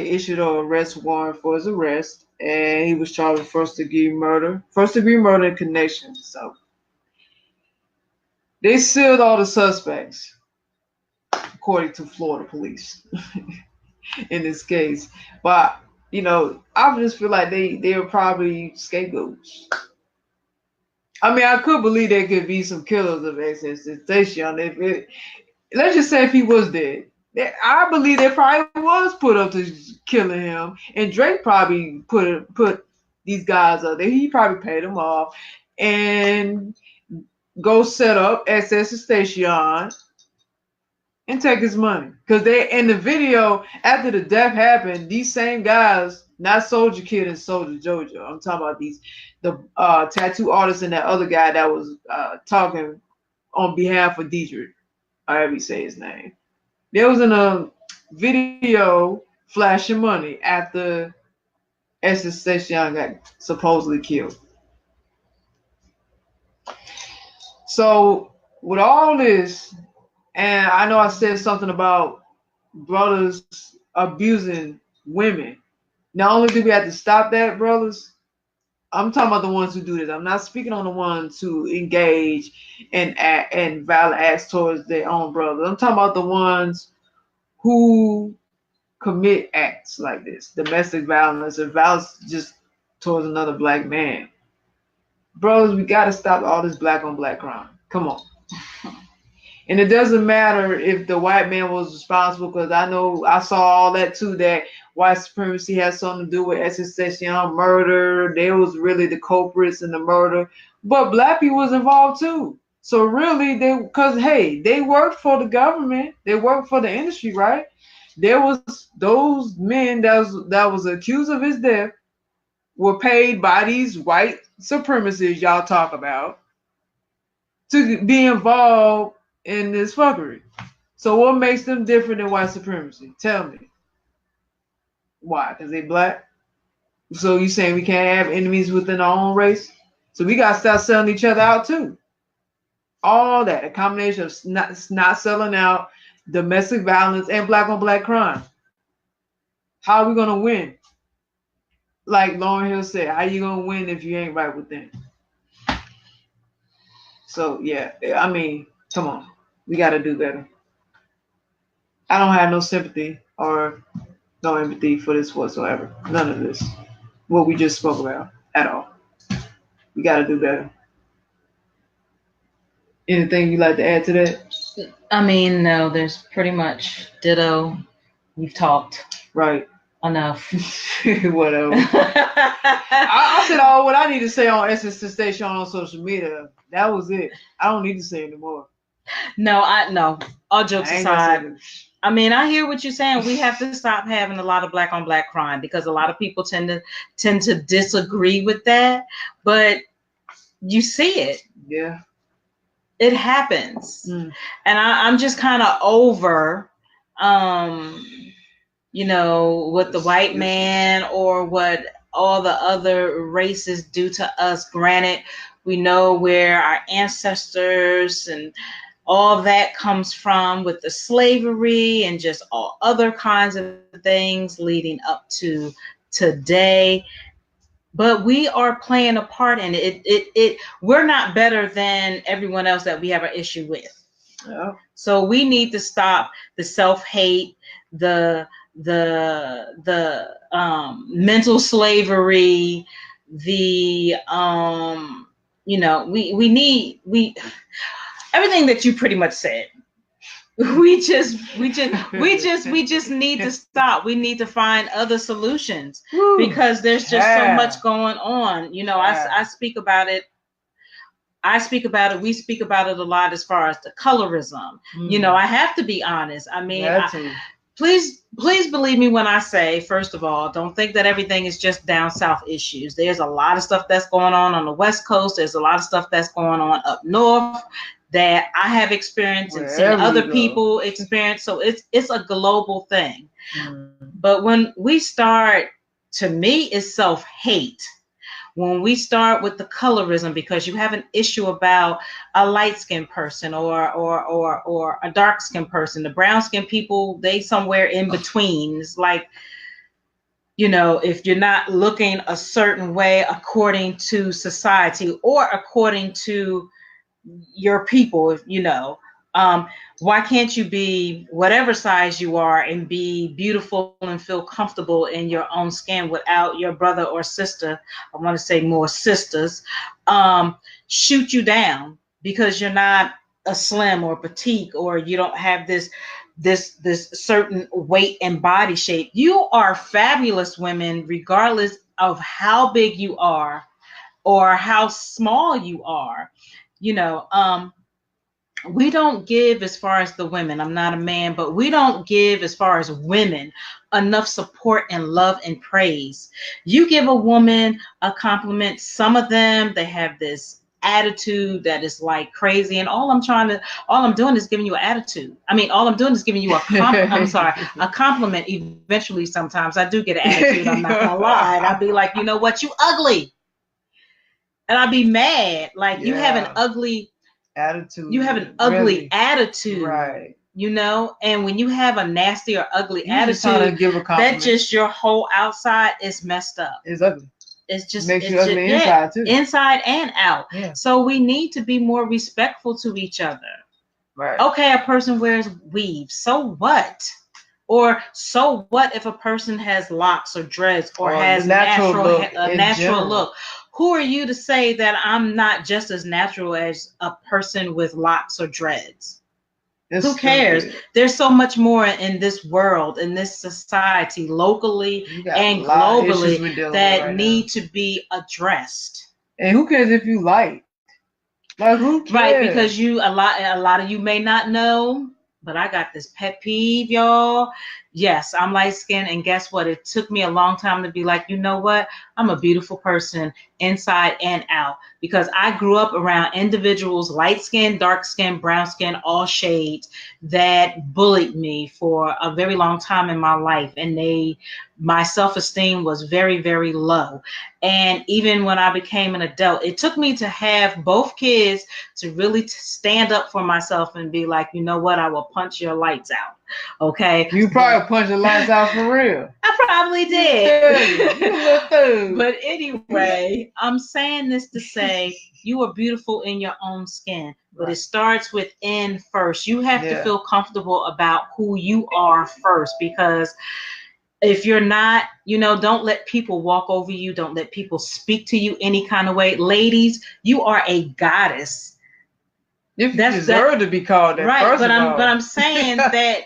issued an arrest warrant for his arrest, and he was charged with first degree murder in connection. So they sealed all the suspects, according to Florida police, in this case. But I just feel like they were probably scapegoats. I mean, I could believe there could be some killers of XXXTentacion. Let's just say if he was dead. I believe they probably was put up to killing him, and Drake probably put these guys up there. He probably paid them off and go set up XXXTentacion and take his money. Because they in the video after the death happened, these same guys, not Soldier Kid and Soldier JoJo. I'm talking about the tattoo artist and that other guy that was talking on behalf of Diedrich. However you say his name. They was in a video flashing money after XXXTentacion got supposedly killed. So with all this, and I know I said something about brothers abusing women. Not only do we have to stop that, brothers, I'm talking about the ones who do this. I'm not speaking on the ones who engage in violent acts towards their own brothers. I'm talking about the ones who commit acts like this, domestic violence or violence just towards another black man. Brothers, we got to stop all this black on black crime. Come on. And it doesn't matter if the white man was responsible, because I know I saw all that too, that white supremacy has something to do with XXXTentacion murder. They was really the culprits in the murder. But black people was involved too. So really, they worked for the government. They worked for the industry, right? There was those men that was accused of his death were paid by these white supremacists y'all talk about to be involved in this fuckery. So what makes them different than white supremacy? Tell me. Why? Because they black? So you saying we can't have enemies within our own race? So we got to start selling each other out too. All that, a combination of not selling out, domestic violence, and black on black crime. How are we going to win? Like Lauryn Hill said, how you going to win if you ain't right within? So yeah, I mean, come on. We got to do better. I don't have no sympathy or no empathy for this whatsoever. None of this. What we just spoke about. at all. We got to do better. Anything you'd like to add to that? I mean, no, there's pretty much ditto. We've talked. Right. Enough. Whatever. I said all what I need to say on XXXTentacion on social media. That was it. I don't need to say anymore. No. All jokes aside. I mean, I hear what you're saying. We have to stop having a lot of black on black crime because a lot of people tend to disagree with that. But you see it. Yeah. It happens. And I'm just kind of over what the white man or what all the other races do to us. Granted, we know where our ancestors and all that comes from with the slavery and just all other kinds of things leading up to today. But we are playing a part in it. We're not better than everyone else that we have an issue with. Yeah. So we need to stop the self-hate, the mental slavery, we need everything that you pretty much said. We just need to stop. We need to find other solutions because there's just so much going on. I speak about it. We speak about it a lot as far as the colorism. I have to be honest. I mean, please believe me when I say, first of all, don't think that everything is just down south issues. There's a lot of stuff that's going on the West Coast. There's a lot of stuff that's going on up north that I have experienced and seen other people experience. So it's a global thing. But when we start, to me, it's self-hate. When we start with the colorism, because you have an issue about a light-skinned person or a dark-skinned person, the brown-skinned people, they somewhere in between. It's like, if you're not looking a certain way according to society or according to your people, why can't you be whatever size you are and be beautiful and feel comfortable in your own skin without your brother or sister, I want to say more sisters, shoot you down because you're not a slim or petite or you don't have this certain weight and body shape. You are fabulous women regardless of how big you are or how small you are. We don't give, as far as the women, I'm not a man, but we don't give, as far as women, enough support and love and praise. You give a woman a compliment, some of them, they have this attitude that is like crazy, and all I'm doing is giving you an attitude. I mean, all I'm doing is giving you a compliment. Eventually, sometimes I do get an attitude, I'm not gonna lie. I'll be like, you know what, you ugly. And I'll be mad, like, you have an ugly attitude. You have an ugly attitude, right? And when you have a nasty or ugly attitude, that just your whole outside is messed up. It's ugly. It just makes you ugly inside too. Inside and out. Yeah. So we need to be more respectful to each other. Right. Okay, a person wears weave. So what? Or so what if a person has locks or dreads or has a natural look? Who are you to say that I'm not just as natural as a person with locks or dreads? Who cares? There's so much more in this world, in this society, locally and globally, that need to be addressed. And who cares if you light? Like, who cares? Right, because a lot of you may not know, but I got this pet peeve, y'all. Yes, I'm light skinned, and guess what? It took me a long time to be like, you know what? I'm a beautiful person inside and out, because I grew up around individuals, light skin, dark skin, brown skin, all shades, that bullied me for a very long time in my life, and my self-esteem was very, very low. And even when I became an adult, it took me to have both kids to really stand up for myself and be like, you know what? I will punch your lights out. Okay. You probably punched the lights out for real. I probably did. But anyway, I'm saying this to say you are beautiful in your own skin, but it starts within first. You have to feel comfortable about who you are first, because If you're not, don't let people walk over you. Don't let people speak to you any kind of way. Ladies, you are a goddess. If you deserve to be called that, right? First But of all. I'm saying that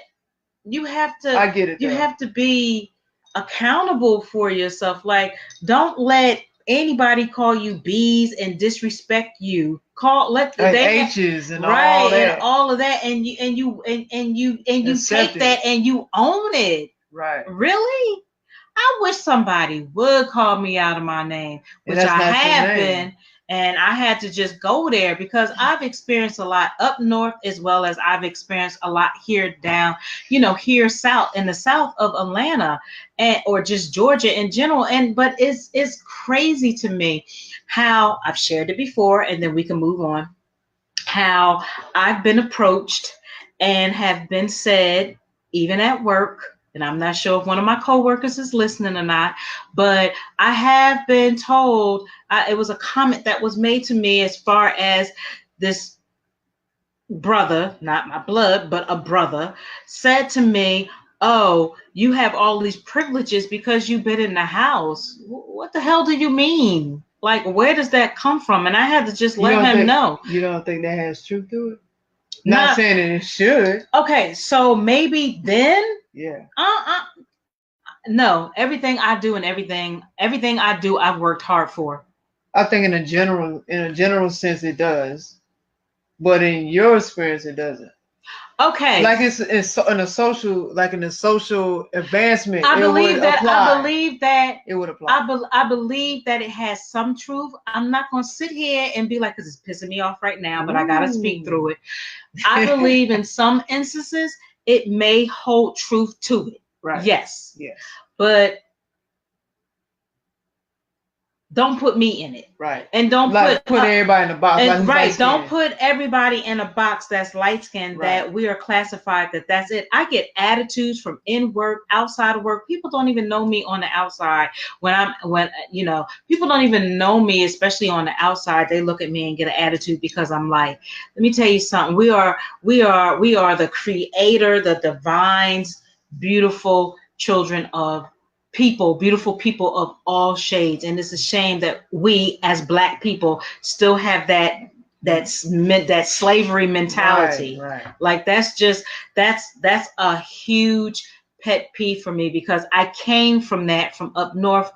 you have to. I get it. You have to be accountable for yourself. Like, don't let anybody call you B's and disrespect you. Let the H's and right all that. and all of that, and you take that and you own it. Right. Really? I wish somebody would call me out of my name, which I have been, and I had to just go there because I've experienced a lot up north as well as I've experienced a lot here down, here south in the south of Atlanta or just Georgia in general. But it's crazy to me how I've shared it before, and then we can move on. How I've been approached and have been said, even at work, and I'm not sure if one of my coworkers is listening or not, but I have been told, it was a comment that was made to me as far as this brother, not my blood, but a brother, said to me, "Oh, you have all these privileges because you've been in the house." What the hell do you mean? Like, where does that come from? And I had to just let him know. You don't think that has truth to it? Not saying that it should. Okay, so maybe then. Yeah. No, everything I do and everything I do, I've worked hard for. I think in a general sense it does, but in your experience it doesn't. Okay. Like it's in a social advancement. I believe that it would apply. I believe that it has some truth. I'm not gonna sit here and be like, because it's pissing me off right now, but I gotta speak through it. I believe in some instances it may hold truth to it. Right. Yes. Yes. But don't put me in it. Right. And don't put everybody in a box. Right. Don't put everybody in a box that's light skinned, that we are classified, that's it. I get attitudes from in work, outside of work. People don't even know me on the outside. When people don't even know me, especially on the outside, they look at me and get an attitude because I'm like, let me tell you something. We are the creator, the divine's beautiful children of beautiful people of all shades, and it's a shame that we as Black people still have that slavery mentality. Right. Like that's a huge pet peeve for me, because I came from up north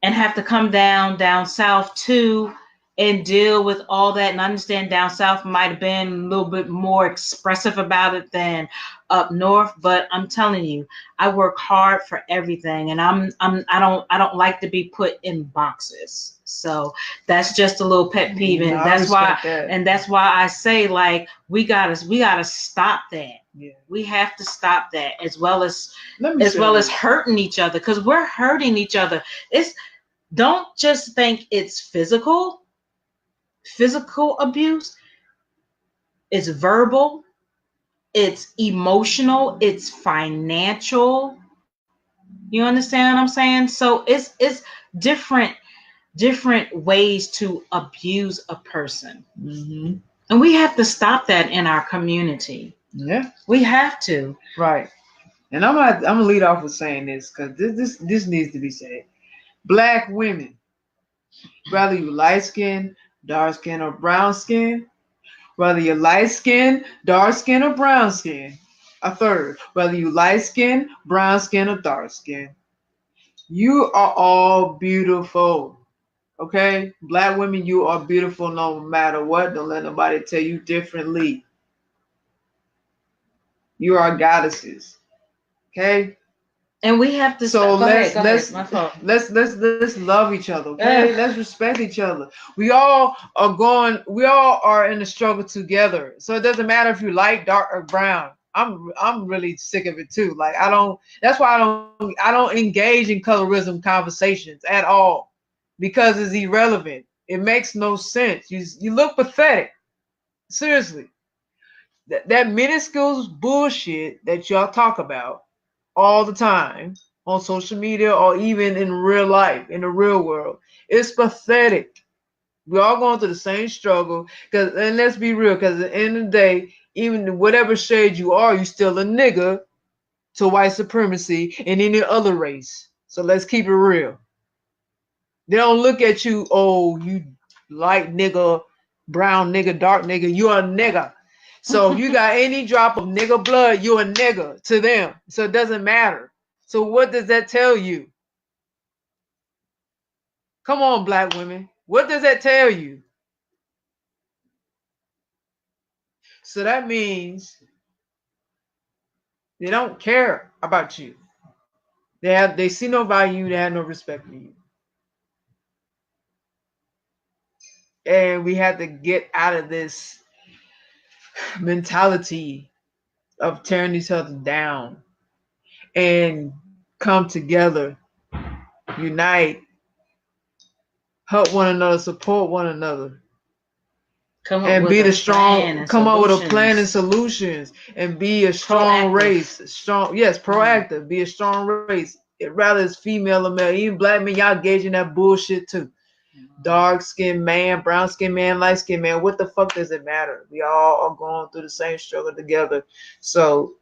and have to come down south too and deal with all that. And I understand down south might have been a little bit more expressive about it than up north, but I'm telling you, I work hard for everything, and I don't like to be put in boxes. So that's just a little pet peeve, and that's why I say, like, we gotta stop that. Yeah. We have to stop that, as well as hurting each other, because we're hurting each other. Don't just think it's physical abuse. It's verbal, it's emotional, it's financial. You understand what I'm saying? So it's different ways to abuse a person. Mm-hmm. And we have to stop that in our community. Yeah, we have to. Right. And I'm gonna lead off with saying this, because this needs to be said. Black women, whether you light skin, dark skin, or brown skin, whether you're light skin, dark skin, or brown skin, a third, whether you light skin, brown skin, or dark skin, you are all beautiful. Okay? Black women, you are beautiful no matter what. Don't let nobody tell you differently. You are goddesses. Okay? And we have to. So let's love each other. Okay, let's respect each other. We all are in the struggle together. So it doesn't matter if you light, dark, or brown. I'm really sick of it too. Like that's why I don't engage in colorism conversations at all, because it's irrelevant. It makes no sense. You look pathetic. Seriously. That minuscule bullshit that y'all talk about all the time on social media or even in real life, in the real world, it's pathetic. We're all going through the same struggle. And let's be real, because at the end of the day, even whatever shade you are, you still a nigga. to white supremacy and any other race. So let's keep it real. They don't look at you, oh, you light nigga, brown nigga, dark nigga, you're a nigga. So if you got any drop of nigga blood, you're a nigga to them. So it doesn't matter. So what does that tell you? Come on, black women. What does that tell you? So that means they don't care about you. They see no value, they have no respect for you. And we have to get out of this mentality of tearing each other down and come together, unite, help one another, support one another. Come up with a plan and solutions and be a strong race. Proactive. Be a strong race. Rather it's female or male. Even black men, y'all gauging that bullshit too. Dark skinned man, brown skinned man, light skinned man. What the fuck does it matter? We all are going through the same struggle together. So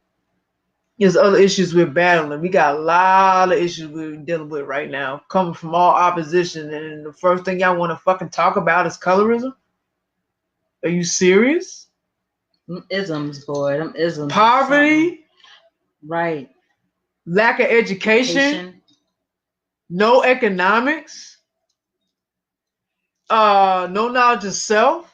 there's other issues we're battling. We got a lot of issues we're dealing with right now, coming from all opposition. And the first thing y'all want to fucking talk about is colorism. Are you serious? Them isms, boy. Them isms. Poverty. Right. Lack of education. No economics. No knowledge of self.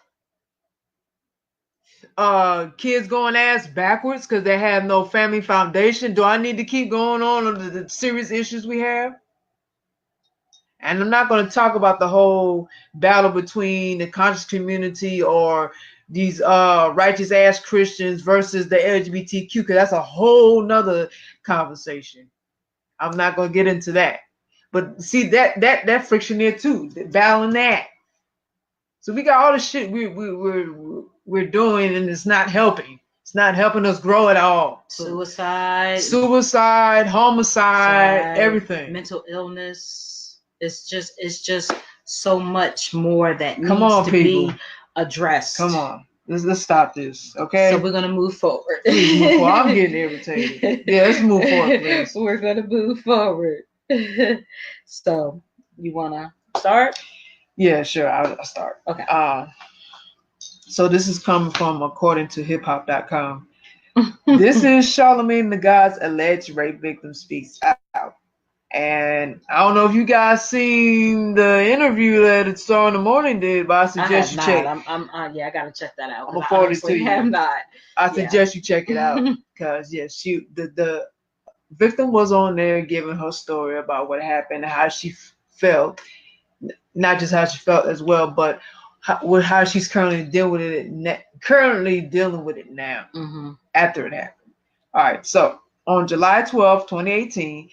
Kids going ass backwards because they have no family foundation. Do I need to keep going on the serious issues we have? And I'm not going to talk about the whole battle between the conscious community or these righteous ass Christians versus the LGBTQ, because that's a whole nother conversation. I'm not going to get into that. But see that friction there too, battling that. So we got all the shit we're doing, and it's not helping. It's not helping us grow at all. Suicide, homicide, everything. Mental illness. It's just so much more that needs to be addressed. Come on. Let's stop this, okay? So we're gonna move forward. Please move forward. I'm getting irritated. Yeah, let's move forward, please. We're gonna move forward. So you wanna start? Yeah, sure. I'll start. Okay. So this is coming from according to hiphop.com. This is Charlamagne the God's alleged rape victim speaks out. And I don't know if you guys seen the interview that Star in the Morning did, but I suggest you check. I gotta check that out. I'm gonna forward it to you. Have not. I suggest you check it out because the victim was on there giving her story about what happened and how she felt, not just how she felt as well, but how she's currently dealing with it now after it happened. All right, so on July 12, 2018.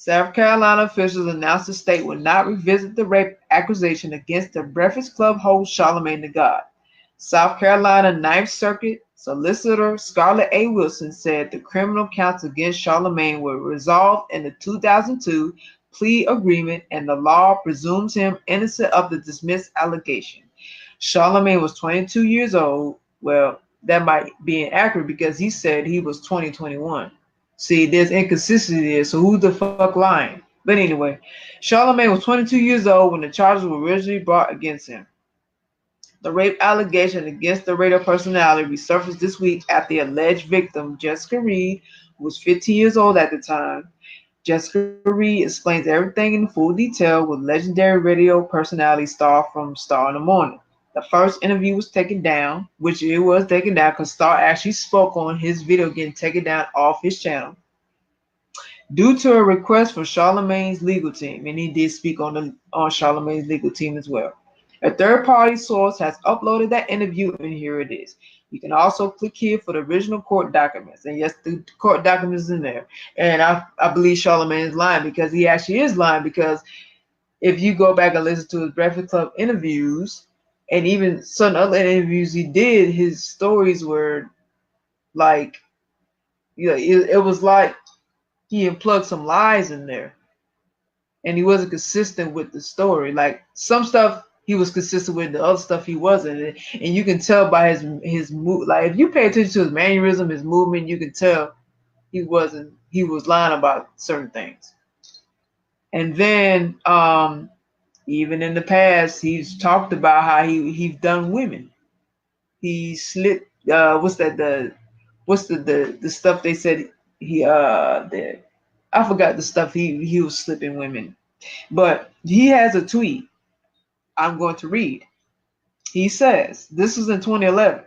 South Carolina officials announced the state would not revisit the rape accusation against the Breakfast Club host Charlamagne the God. South Carolina Ninth Circuit Solicitor Scarlett A. Wilson said the criminal counts against Charlamagne were resolved in the 2002 plea agreement and the law presumes him innocent of the dismissed allegation. Charlamagne was 22 years old. Well, that might be inaccurate because he said he was 21. See, there's inconsistency there, so who the fuck lying? But anyway, Charlamagne was 22 years old when the charges were originally brought against him. The rape allegation against the radio personality resurfaced this week after the alleged victim, Jessica Reed, who was 15 years old at the time. Jessica Reed explains everything in full detail with legendary radio personality Star from Star in the Morning. The first interview was taken down, which it was taken down because Star actually spoke on his video getting taken down off his channel due to a request from Charlamagne's legal team, and he did speak on Charlamagne's legal team as well. A third-party source has uploaded that interview, and here it is. You can also click here for the original court documents, and yes, the court documents is in there. And I believe Charlamagne is lying because he actually is lying because if you go back and listen to his Breakfast Club interviews, and even some other interviews he did, his stories were like, it was like he had plugged some lies in there. And he wasn't consistent with the story. Like some stuff he was consistent with, the other stuff he wasn't. And you can tell by his mood. Like if you pay attention to his mannerism, his movement, you can tell he wasn't he was lying about certain things. And then even in the past, he's talked about how he's done women. He slit what's that the stuff they said he did. I forgot the stuff he was slipping women. But he has a tweet I'm going to read. He says, this was in 2011.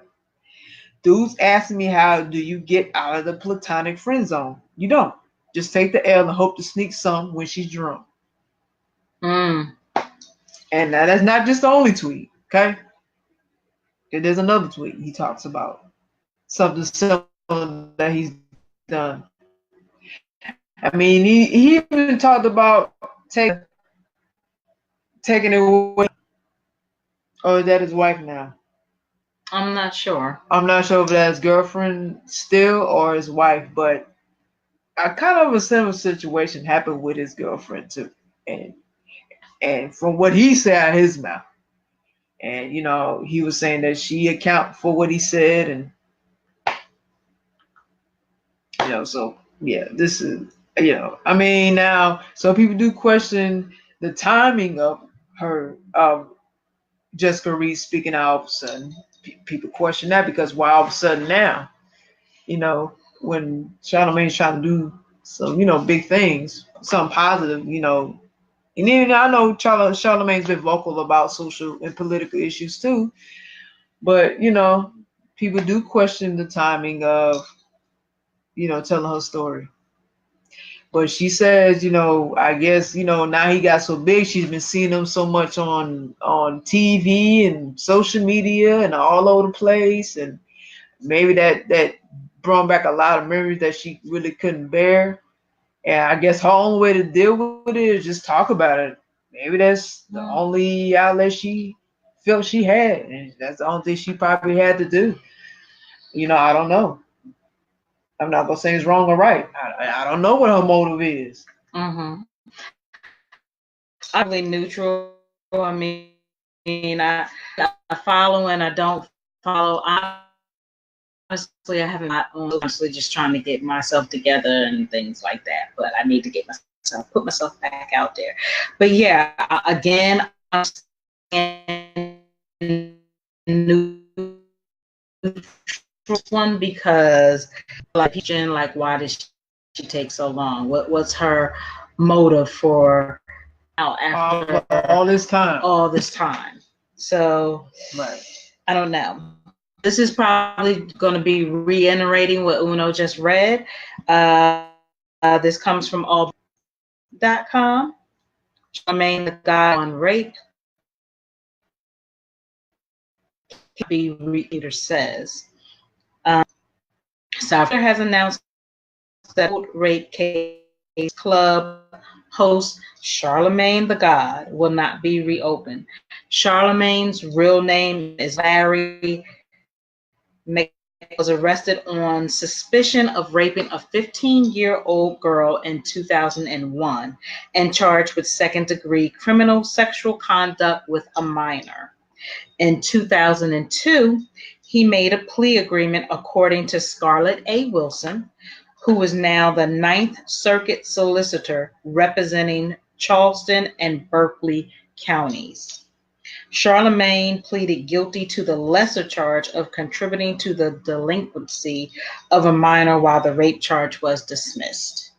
Dudes asking me, how do you get out of the platonic friend zone? You don't. Just take the L and hope to sneak some when she's drunk. Mm. And that's not just the only tweet, okay? There's another tweet he talks about something similar that he's done. I mean, he even talked about taking it away. Or is that his wife now? I'm not sure. I'm not sure if that's his girlfriend still or his wife, but a kind of a similar situation happened with his girlfriend too. And from what he said out of his mouth, and you know, he was saying that she accounted for what he said, and you know, so yeah, this is, you know, I mean, now so people do question the timing of her Jessica Reed speaking out all of a sudden. People question that because why all of a sudden now? You know, when Charlamagne's trying to do some, you know, big things, something positive, you know. And even I know Charlamagne's been vocal about social and political issues too, but you know, people do question the timing of, you know, telling her story. But she says, you know, I guess, you know, now he got so big, she's been seeing him so much on TV and social media and all over the place, and maybe that brought back a lot of memories that she really couldn't bear. And I guess her only way to deal with it is just talk about it. Maybe that's the only outlet she felt she had, and that's the only thing she probably had to do. You know, I don't know. I'm not gonna say it's wrong or right. I don't know what her motive is. Mm-hmm. I'm really neutral. I mean, I follow and I don't follow. Honestly, I haven't. Honestly, just trying to get myself together and things like that. But I need to put myself back out there. But yeah, again, I'm neutral one because like why did she take so long? What's her motive for after all this time? So right. I don't know. This is probably going to be reiterating what Uno just read. This comes from all.com. Charlamagne the God on rape. The reader says, South Africa has announced that rape case club host Charlamagne the God will not be reopened. Charlamagne's real name is Larry McCabe. Was arrested on suspicion of raping a 15-year-old girl in 2001 and charged with second-degree criminal sexual conduct with a minor. In 2002, he made a plea agreement according to Scarlett A. Wilson, who is now the Ninth Circuit solicitor representing Charleston and Berkeley counties. Charlamagne pleaded guilty to the lesser charge of contributing to the delinquency of a minor while the rape charge was dismissed.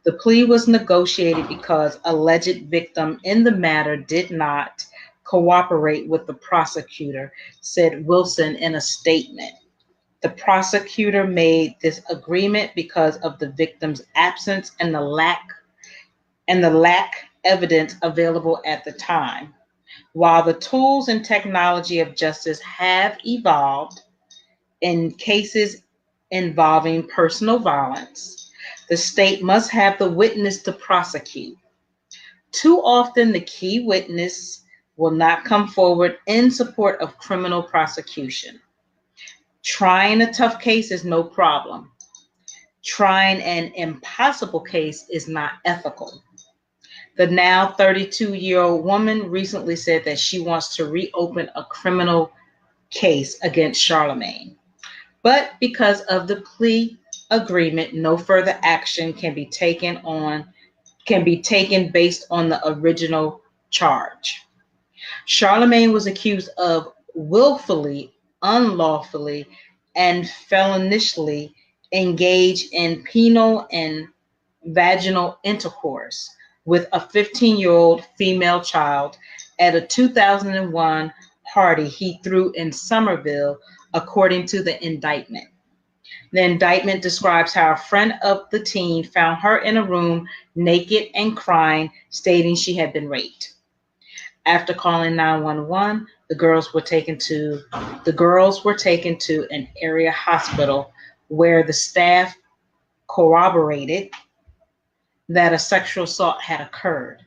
The plea was negotiated because alleged victim in the matter did not cooperate with the prosecutor, said Wilson in a statement. The prosecutor made this agreement because of the victim's absence and the lack evidence available at the time. While the tools and technology of justice have evolved in cases involving personal violence, the state must have the witness to prosecute. Too often, the key witness will not come forward in support of criminal prosecution. Trying a tough case is no problem. Trying an impossible case is not ethical. The now 32-year-old woman recently said that she wants to reopen a criminal case against Charlamagne. But because of the plea agreement, no further action can be taken based on the original charge. Charlamagne was accused of willfully, unlawfully, and feloniously engage in penile and vaginal intercourse with a 15-year-old female child at a 2001 party he threw in Somerville, according to the indictment. The indictment describes how a friend of the teen found her in a room naked and crying, stating she had been raped. After calling 911, the girls were taken to an area hospital where the staff corroborated that a sexual assault had occurred.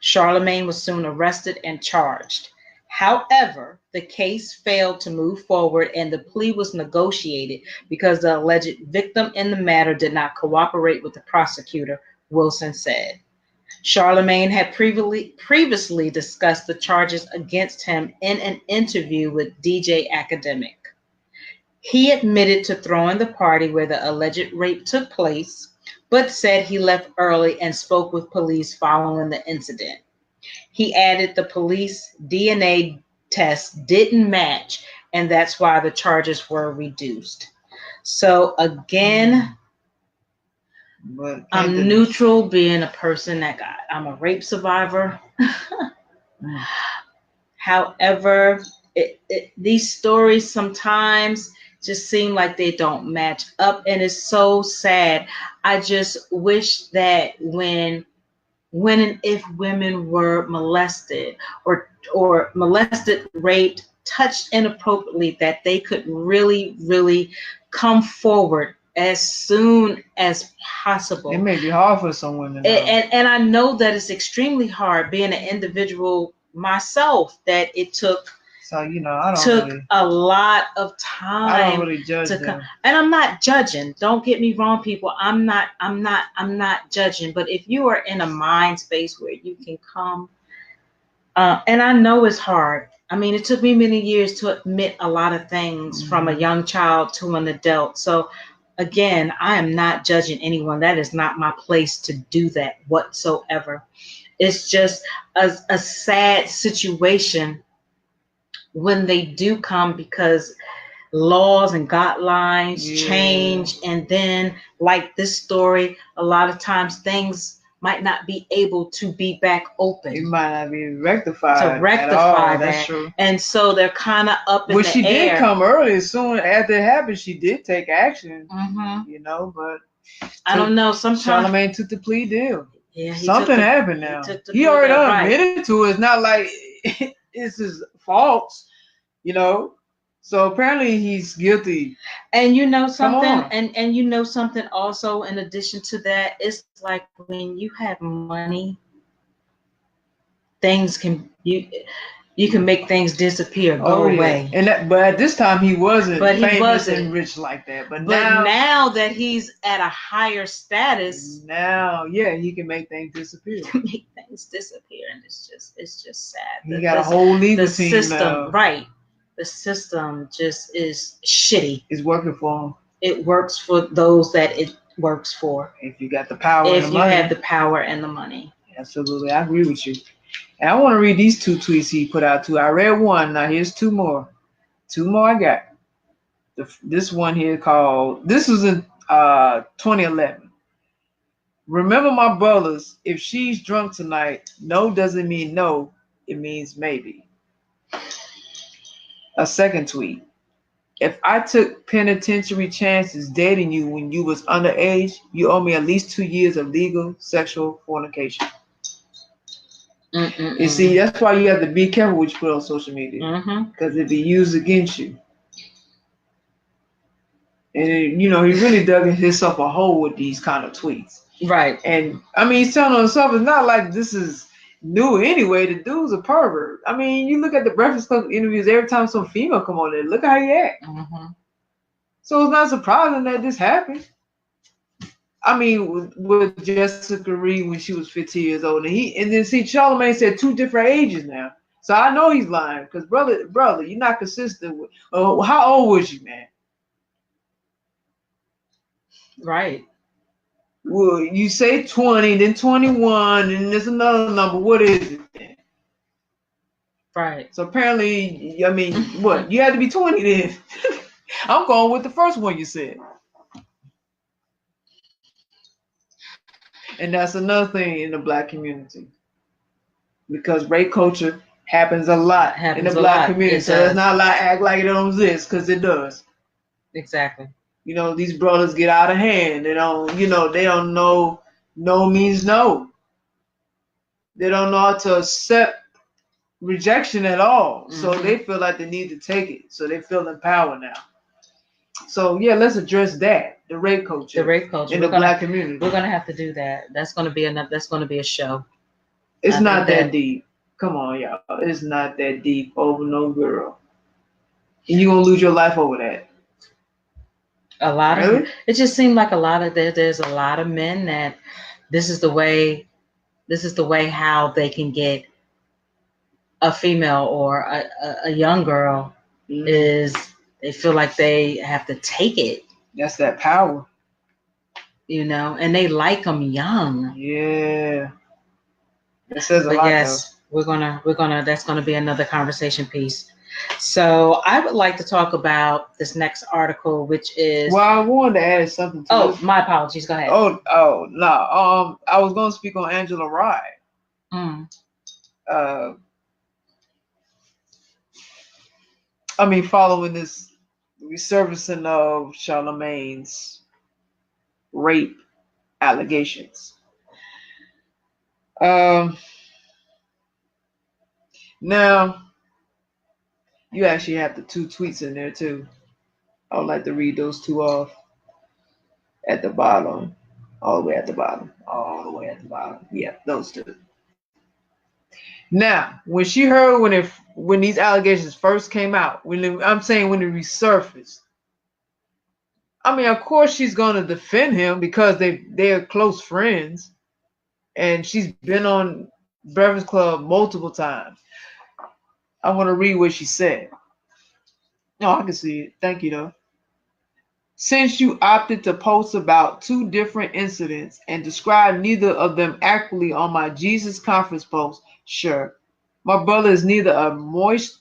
Charlamagne was soon arrested and charged. However, the case failed to move forward and the plea was negotiated because the alleged victim in the matter did not cooperate with the prosecutor, Wilson said. Charlamagne had previously discussed the charges against him in an interview with DJ Academic. He admitted to throwing the party where the alleged rape took place, but said he left early and spoke with police following the incident. He added the police DNA test didn't match, and that's why the charges were reduced. So again, I'm neutral, being a person I'm a rape survivor. However, these stories sometimes just seem like they don't match up, and it's so sad. I just wish that when and if women were molested or molested, raped, touched inappropriately, that they could really, really come forward as soon as possible. It may be hard for some women. And I know that it's extremely hard, being an individual myself, that it took a lot of time. I don't really judge them. And I'm not judging. Don't get me wrong, people. I'm not judging. But if you are in a mind space where you can come, and I know it's hard. I mean, it took me many years to admit a lot of things, from a young child to an adult. So again, I am not judging anyone. That is not my place to do that whatsoever. It's just a sad situation when they do come, because laws and guidelines change, and then, like this story, a lot of times things might not be able to be back open. It might not be rectified. To rectify that. That's true. And so they're kind of up in the air. Well, she did come early. Soon after it happened, she did take action. But I don't know. Sometimes Charlamagne took the plea deal. Yeah, something happened now. He already admitted to it. It's not like it's his fault, So apparently he's guilty. And you know something, and you know something also, in addition to that, it's like when you have money, things can you can make things disappear, go away. But at this time he wasn't famous and rich like that. But now that he's at a higher status, now he can make things disappear. And it's just sad. He got a whole legal team system now. Right. The system just is shitty. It's working for him. It works for those that it works for. If you got the power and the money. If you have the power and the money. Absolutely. I agree with you. And I want to read these 2 tweets he put out too. I read one. Now here's 2 more. 2 more I got. This one here this was in 2011. Remember, my brothers, if she's drunk tonight, no doesn't mean no. It means maybe. A second tweet. If I took penitentiary chances dating you when you was underage, you owe me at least 2 years of legal sexual fornication. You see, that's why you have to be careful what you put on social media, because it be used against you. And he really dug himself a hole with these kind of tweets. Right. And I mean, he's telling himself, it's not like this is new anyway. The dude's a pervert. I mean, you look at the Breakfast Club interviews, every time some female come on there, look how he act. So it's not surprising that this happened. I mean, with Jessica Reed when she was 15 years old, and then see, Charlamagne said 2 different ages now. So I know he's lying, because brother, you're not consistent with. How old was you, man? Right. Well, you say 20, then 21, and there's another number. What is it then? Right. So apparently, I mean, what? You had to be 20 then. I'm going with the first one you said. And that's another thing in the black community. Because rape culture happens a lot in the Happens a black lot. community. It So let's does. not act like it don't exist, because it does. Exactly. You know, these brothers get out of hand. They don't, they don't know no means no. They don't know how to accept rejection at all. So they feel like they need to take it. So they feel empowered now. So yeah, let's address that, the rape culture. The rape culture in the black community. We're gonna have to do that. That's gonna be enough. That's gonna be a show. It's not that deep. Come on, y'all. It's not that deep over no girl. And you're gonna lose your life over that. A lot Really? of it just seemed like a lot of there's a lot of men that this is the way how they can get a female or a young girl is they feel like they have to take it. That's that power. And they like them young. Yeah. It says a But lot, yes, though. that's gonna be another conversation piece. So I would like to talk about this next article, which is. Well, I wanted to add something to this. My apologies. Go ahead. Oh, no. I was going to speak on Angela Rye. Following this resurfacing of Charlamagne's rape allegations. Now, you actually have the two tweets in there too. I would like to read those two off at the bottom, all the way at the bottom, all the way at the bottom. Yeah, those two. Now, when she heard when these allegations first came out, when it resurfaced, of course she's gonna defend him because they're close friends, and she's been on Breakfast Club multiple times. I want to read what she said. No, I can see it. Thank you, though. Since you opted to post about two different incidents and describe neither of them accurately on my Jesus conference post, sure. My brother is neither a molester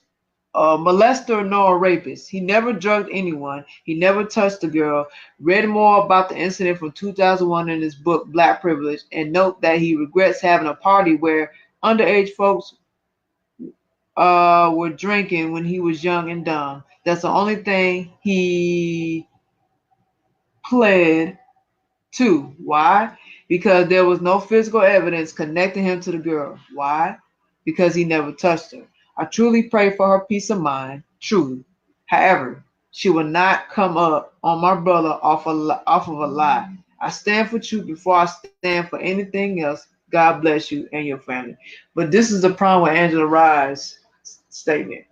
nor a rapist. He never drugged anyone. He never touched a girl. Read more about the incident from 2001 in his book, Black Privilege, and note that he regrets having a party where underage folks were drinking when he was young and dumb. That's the only thing he pled to. Why? Because there was no physical evidence connecting him to the girl. Why? Because he never touched her. I truly pray for her peace of mind. Truly. However, she will not come up on my brother off of a lie. I stand for truth before I stand for anything else. God bless you and your family. But this is the problem with Angela Rye's statement.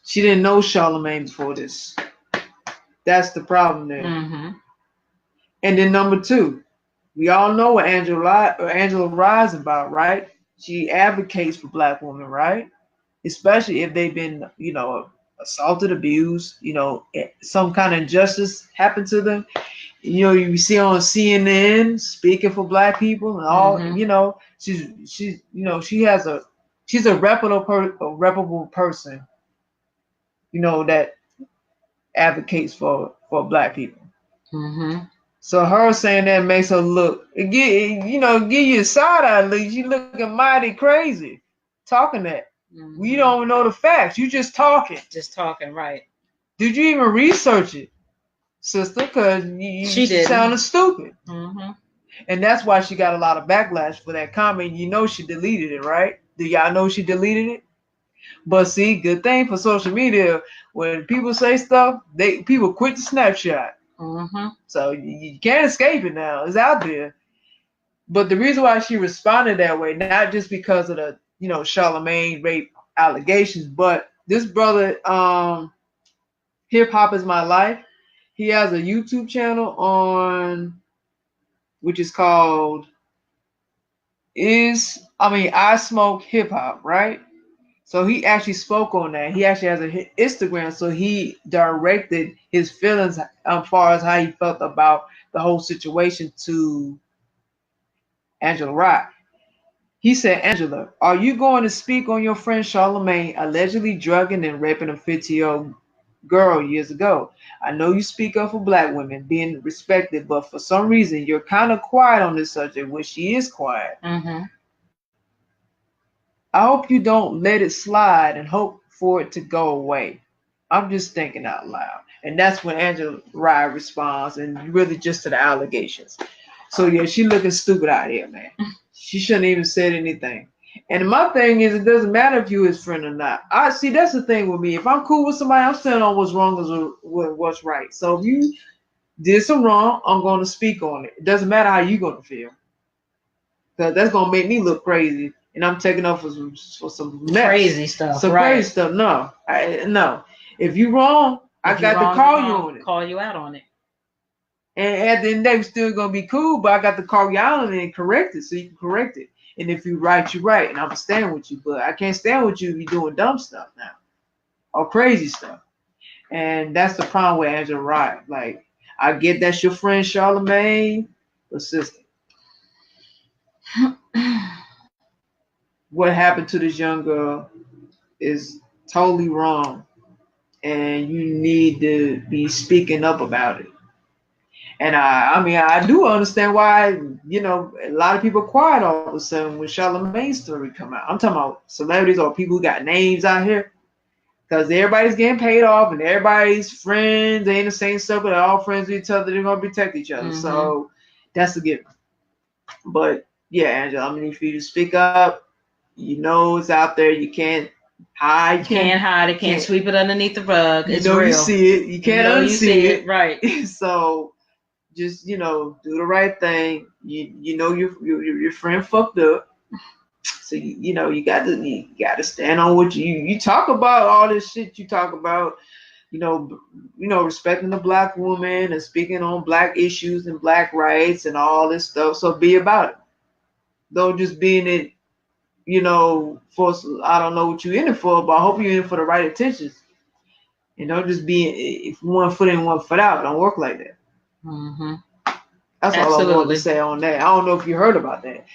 She didn't know Charlamagne before this. That's the problem there. And then number two, we all know what Angela Rye's about, right? She advocates for black women, right? Especially if they've been, assaulted, abused, some kind of injustice happened to them. You see on CNN speaking for black people and all. She's a reputable person. That advocates for black people. So her saying that makes her give you a side eye look. You looking mighty crazy, talking that. We don't know the facts. You just talking. Just talking, right? Did you even research it, sister? Because she sounded stupid. And that's why she got a lot of backlash for that comment. She deleted it, right? Do y'all know she deleted it? But see, good thing for social media, when people say stuff, people quit the snapshot. So you can't escape it now. It's out there. But the reason why she responded that way, not just because of the, Charlamagne rape allegations, but this brother, Hip Hop Is My Life, he has a YouTube channel which is called I Smoke Hip Hop, right? So he actually spoke on that. He actually has an Instagram, so he directed his feelings as far as how he felt about the whole situation to Angela Rye. He said, Angela, are you going to speak on your friend Charlamagne allegedly drugging and raping a 50-year-old girl years ago? I know you speak up for black women being respected, but for some reason you're kind of quiet on this subject when she is quiet. Mm-hmm. I hope you don't let it slide and hope for it to go away. I'm just thinking out loud. And that's when Angela Rye responds, and really just to the allegations. So yeah, she looking stupid out here, man. She shouldn't even said anything. And my thing is, it doesn't matter if you his friend or not. I see that's the thing with me. If I'm cool with somebody, I'm standing on what's wrong as what's right. So if you did some wrong, I'm going to speak on it. It doesn't matter how you going to feel, because that's going to make me look crazy, and I'm taking up for some mess. Crazy stuff. Some right. crazy stuff. No, no. If you wrong, I got to call you on it. Call you out on it. And at the end of the day, we're still gonna be cool, but I got to call you out on it and correct it, so you can correct it. And if you right, you right, and I'm gonna stand with you. But I can't stand with you if you're doing dumb stuff now or crazy stuff. And that's the problem with Angela Rye. Like, I get that's your friend Charlamagne, but sister, what happened to this young girl is totally wrong, and you need to be speaking up about it. And I mean, I do understand why, a lot of people quiet all of a sudden when Charlamagne's story come out. I'm talking about celebrities or people who got names out here, because everybody's getting paid off and everybody's friends. They in the same circle. They're all friends with each other. They're gonna protect each other. Mm-hmm. So that's a given. But yeah, Angela, I mean, if you speak up, it's out there. You can't hide. You can't hide it. Can't sweep it underneath the rug. It's real. You see it. You can't unsee it. Right. So just do the right thing. Your friend fucked up, so you got to stand on what you talk about. All this shit you talk about, respecting the black woman and speaking on black issues and black rights and all this stuff. So be about it. Don't just be in it, for I don't know what you're in it for, but I hope you're in it for the right intentions. And don't just be if one foot in, one foot out. Don't work like that. Mm-hmm. That's all I wanted to say on that. I don't know if you heard about that.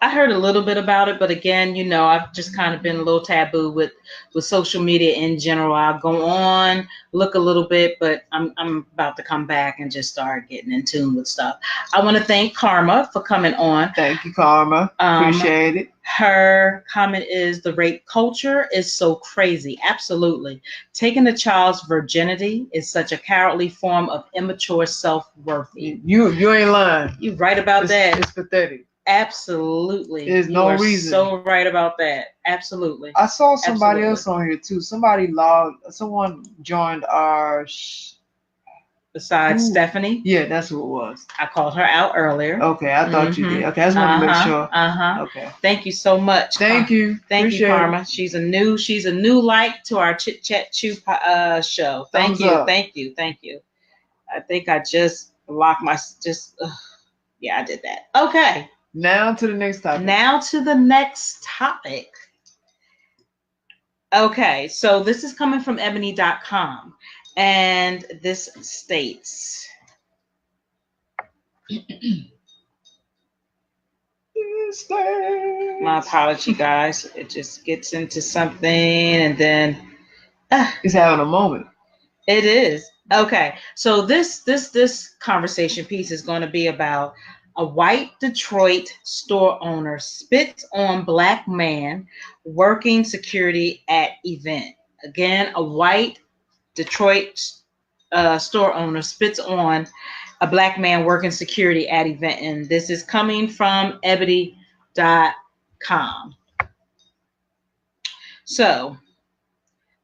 I heard a little bit about it, but again, I've just kind of been a little taboo with social media in general. I'll go on, look a little bit, but I'm about to come back and just start getting in tune with stuff. I want to thank Karma for coming on. Thank you, Karma. Appreciate it. Her comment is, the rape culture is so crazy. Absolutely. Taking a child's virginity is such a cowardly form of immature self-worth. You ain't lying. You're right about that. It's pathetic. Absolutely. There's no reason. So right about that. Absolutely. I saw somebody else on here too. Someone joined our besides Stephanie. Yeah, that's who it was. I called her out earlier. Okay, I thought you did. Okay, I just want to make sure. Okay. Thank you so much. Thank you. Thank you, Karma. She's a new like to our Chit Chat Chew show. Thank you. Thank you. Thank you. I think I just locked my yeah, I did that. Okay. Now to the next topic. Okay, so this is coming from ebony.com, and this states, my apology, guys. It just gets into something and then it's having a moment. It is. Okay, so this conversation piece is going to be about a white Detroit store owner spits on black man working security at event. Again, a white Detroit store owner spits on a black man working security at event. And this is coming from ebony.com. So,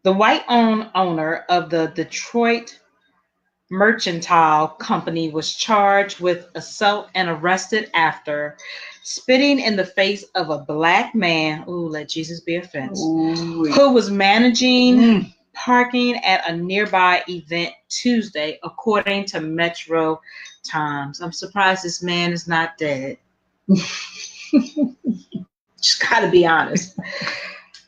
the white owner of the Detroit Mercantile Company was charged with assault and arrested after spitting in the face of a black man, let Jesus be offense, who was managing parking at a nearby event Tuesday, according to Metro Times. I'm surprised this man is not dead. Just gotta be honest.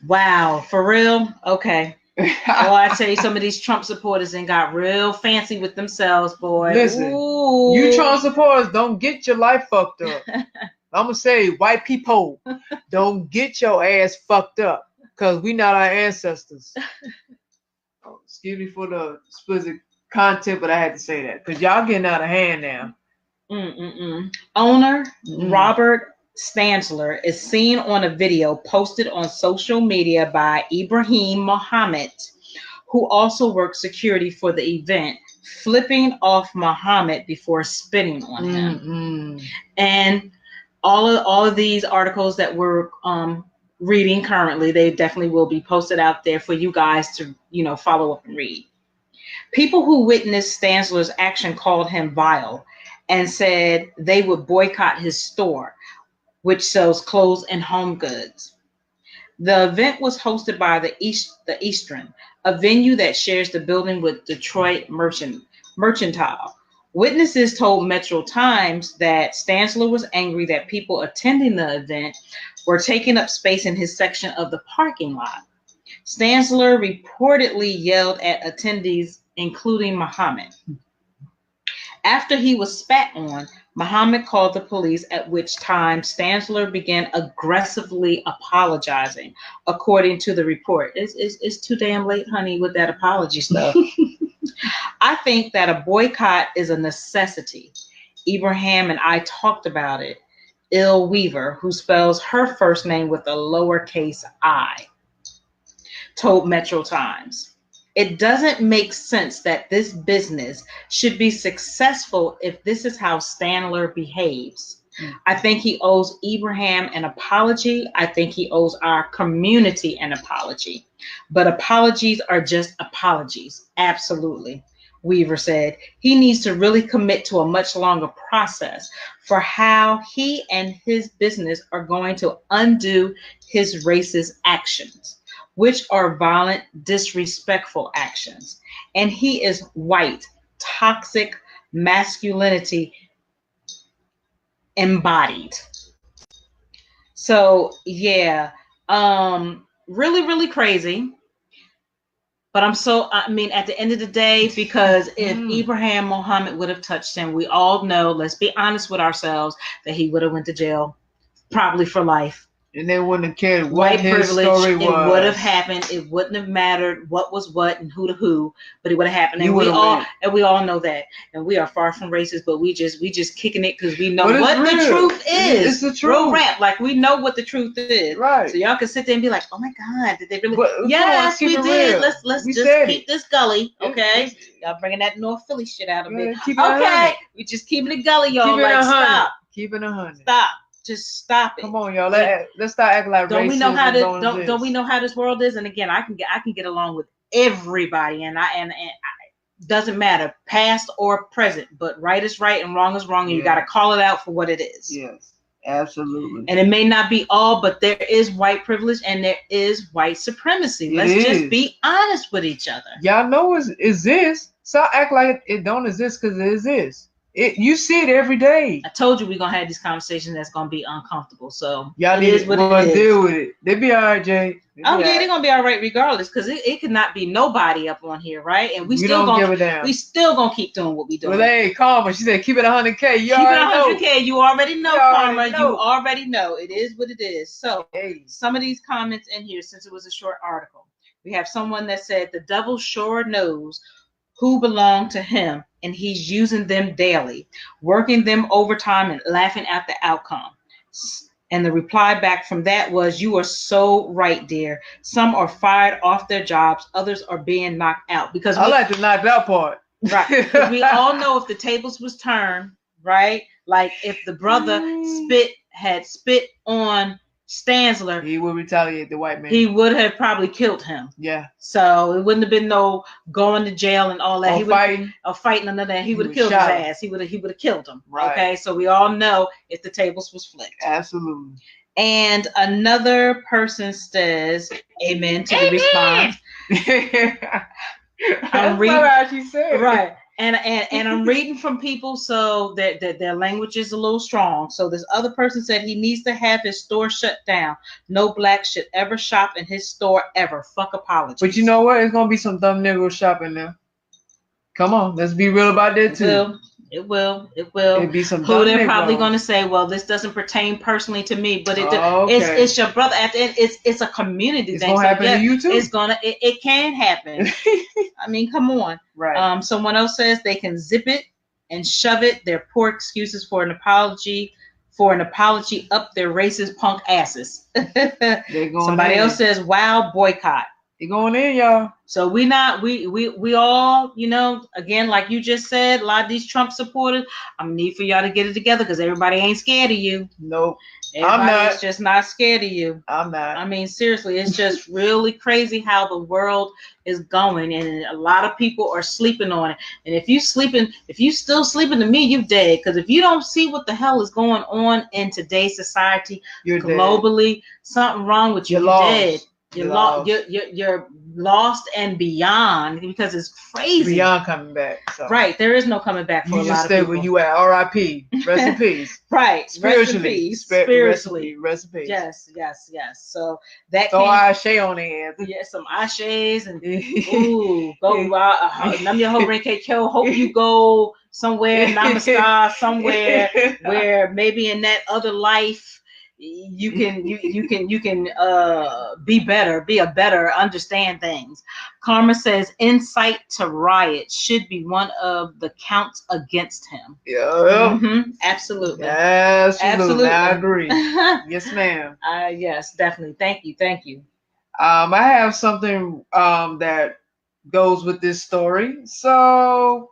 Wow, for real? Okay. Oh, I tell you, some of these Trump supporters and got real fancy with themselves, boy. Listen, Ooh. you Trump supporters, don't get your life fucked up. I'm gonna say, white people, don't get your ass fucked up, cause we not our ancestors. Oh, excuse me for the explicit content, but I had to say that because y'all getting out of hand now. Owner Robert Stansler is seen on a video posted on social media by Ibrahim Mohammed, who also worked security for the event, flipping off Mohammed before spitting on him. And all of these articles that we're reading currently, they definitely will be posted out there for you guys to, follow up and read. People who witnessed Stansler's action called him vile and said they would boycott his store, which sells clothes and home goods. The event was hosted by the Eastern, a venue that shares the building with Detroit Mercantile. Witnesses told Metro Times that Stansler was angry that people attending the event were taking up space in his section of the parking lot. Stansler reportedly yelled at attendees, including Muhammad. After he was spat on, Muhammad called the police, at which time Stansler began aggressively apologizing, according to the report. It's too damn late, honey, with that apology stuff. I think that a boycott is a necessity. Ibrahim and I talked about it. Il Weaver, who spells her first name with a lowercase I, told Metro Times. It doesn't make sense that this business should be successful if this is how Stansler behaves. I think he owes Ibrahim an apology. I think he owes our community an apology. But apologies are just apologies. Absolutely. Weaver said he needs to really commit to a much longer process for how he and his business are going to undo his racist actions, which are violent, disrespectful actions. And he is white, toxic masculinity embodied. So yeah, really, really crazy. But at the end of the day, because if Ibrahim Mohammed would have touched him, we all know, let's be honest with ourselves, that he would have went to jail, probably for life. And they wouldn't have cared what White his privilege, story was. it would have happened. It wouldn't have mattered what was what and who to who, but it would have happened. And we all know that. And we are far from racist, but we just kicking it because we know what the truth is. It's the truth. Real rap, like we know what the truth is. Right. So y'all can sit there and be like, oh my God, did they really? But, yes, we did. Real. Let's just keep this gully, okay? Y'all bringing that North Philly shit out of me. Okay, we just keeping it gully, y'all. Like stop. Keeping 100. Stop. Just stop it. Come on, y'all. Let's start acting like don't we know how this. Don't we know how this world is? And again, I can get along with everybody, and doesn't matter past or present. But right is right and wrong is wrong, and you got to call it out for what it is. Yes, absolutely. And it may not be all, but there is white privilege and there is white supremacy. Let's just be honest with each other. Y'all know it exists. So act like it don't exist because it exists. You see it every day. I told you we're gonna have these conversations that's gonna be uncomfortable. So y'all need to deal with it. They be all right, Jay. They're gonna be all right regardless, because it could not be nobody up on here, right? And we still gonna keep doing what we doing. Well, hey, Karma, she said keep it 100K. Keep it 100K. You already know, Karma. You already know. It is what it is. So some of these comments in here, since it was a short article, we have someone that said the devil sure knows who belong to him, and he's using them daily, working them overtime and laughing at the outcome. And the reply back from that was, you are so right, dear. Some are fired off their jobs. Others are being knocked out. Because I like to knock that part. Right. Because we all know if the tables was turned, right? Like if the brother had spit on Stansler, he would retaliate the white man. He would have probably killed him. Yeah. So it wouldn't have been no going to jail and all that. Fighting another that. He would have killed his ass. He would have killed him. Right. Okay. So we all know if the tables was flipped. Absolutely. And another person says, "Amen" to the response. I'm reading. How she said. Right. And I'm reading from people, so that their language is a little strong. So this other person said he needs to have his store shut down. No black should ever shop in his store ever. Fuck apologies. But you know what? It's gonna be some dumb niggas shopping there. Come on, let's be real about that too. It will. It'd be some Who dumb they're probably niggas. going to say, well, this doesn't pertain personally to me, but okay. it's your brother. At the end, it's a community it's thing. Gonna happen to you too. It's gonna it can happen. I mean, come on. Right. Someone else says they can zip it and shove it. They're poor excuses for an apology. Up their racist punk asses. Somebody else says, wow, boycott. They're going in, y'all. So we all, you know, again, like you just said, a lot of these Trump supporters, I'm gonna need for y'all to get it together because everybody ain't scared of you. Nope. Everybody's just not scared of you. I'm not. I mean, seriously, it's just really crazy how the world is going, and a lot of people are sleeping on it. And if you still sleeping, to me, you dead. Because if you don't see what the hell is going on in today's society, you're globally, dead. Something wrong with you. You're dead. You're lost and beyond, because it's crazy. Beyond coming back. So. Right. There is no coming back for a lot of people. You just stay where you at. R.I.P. Rest in peace. Right. Spiritually. Spiritually. Rest in peace. Yes. So that throw ashe on their head. Yeah, some ashes and go nam your whole hope you go somewhere, namaskar, somewhere where maybe in that other life you can be better, understand things. Karma says incite to riot should be one of the counts against him. Yeah. Absolutely. Absolutely. I agree. Yes, ma'am. Yes, definitely. Thank you. I have something that goes with this story. So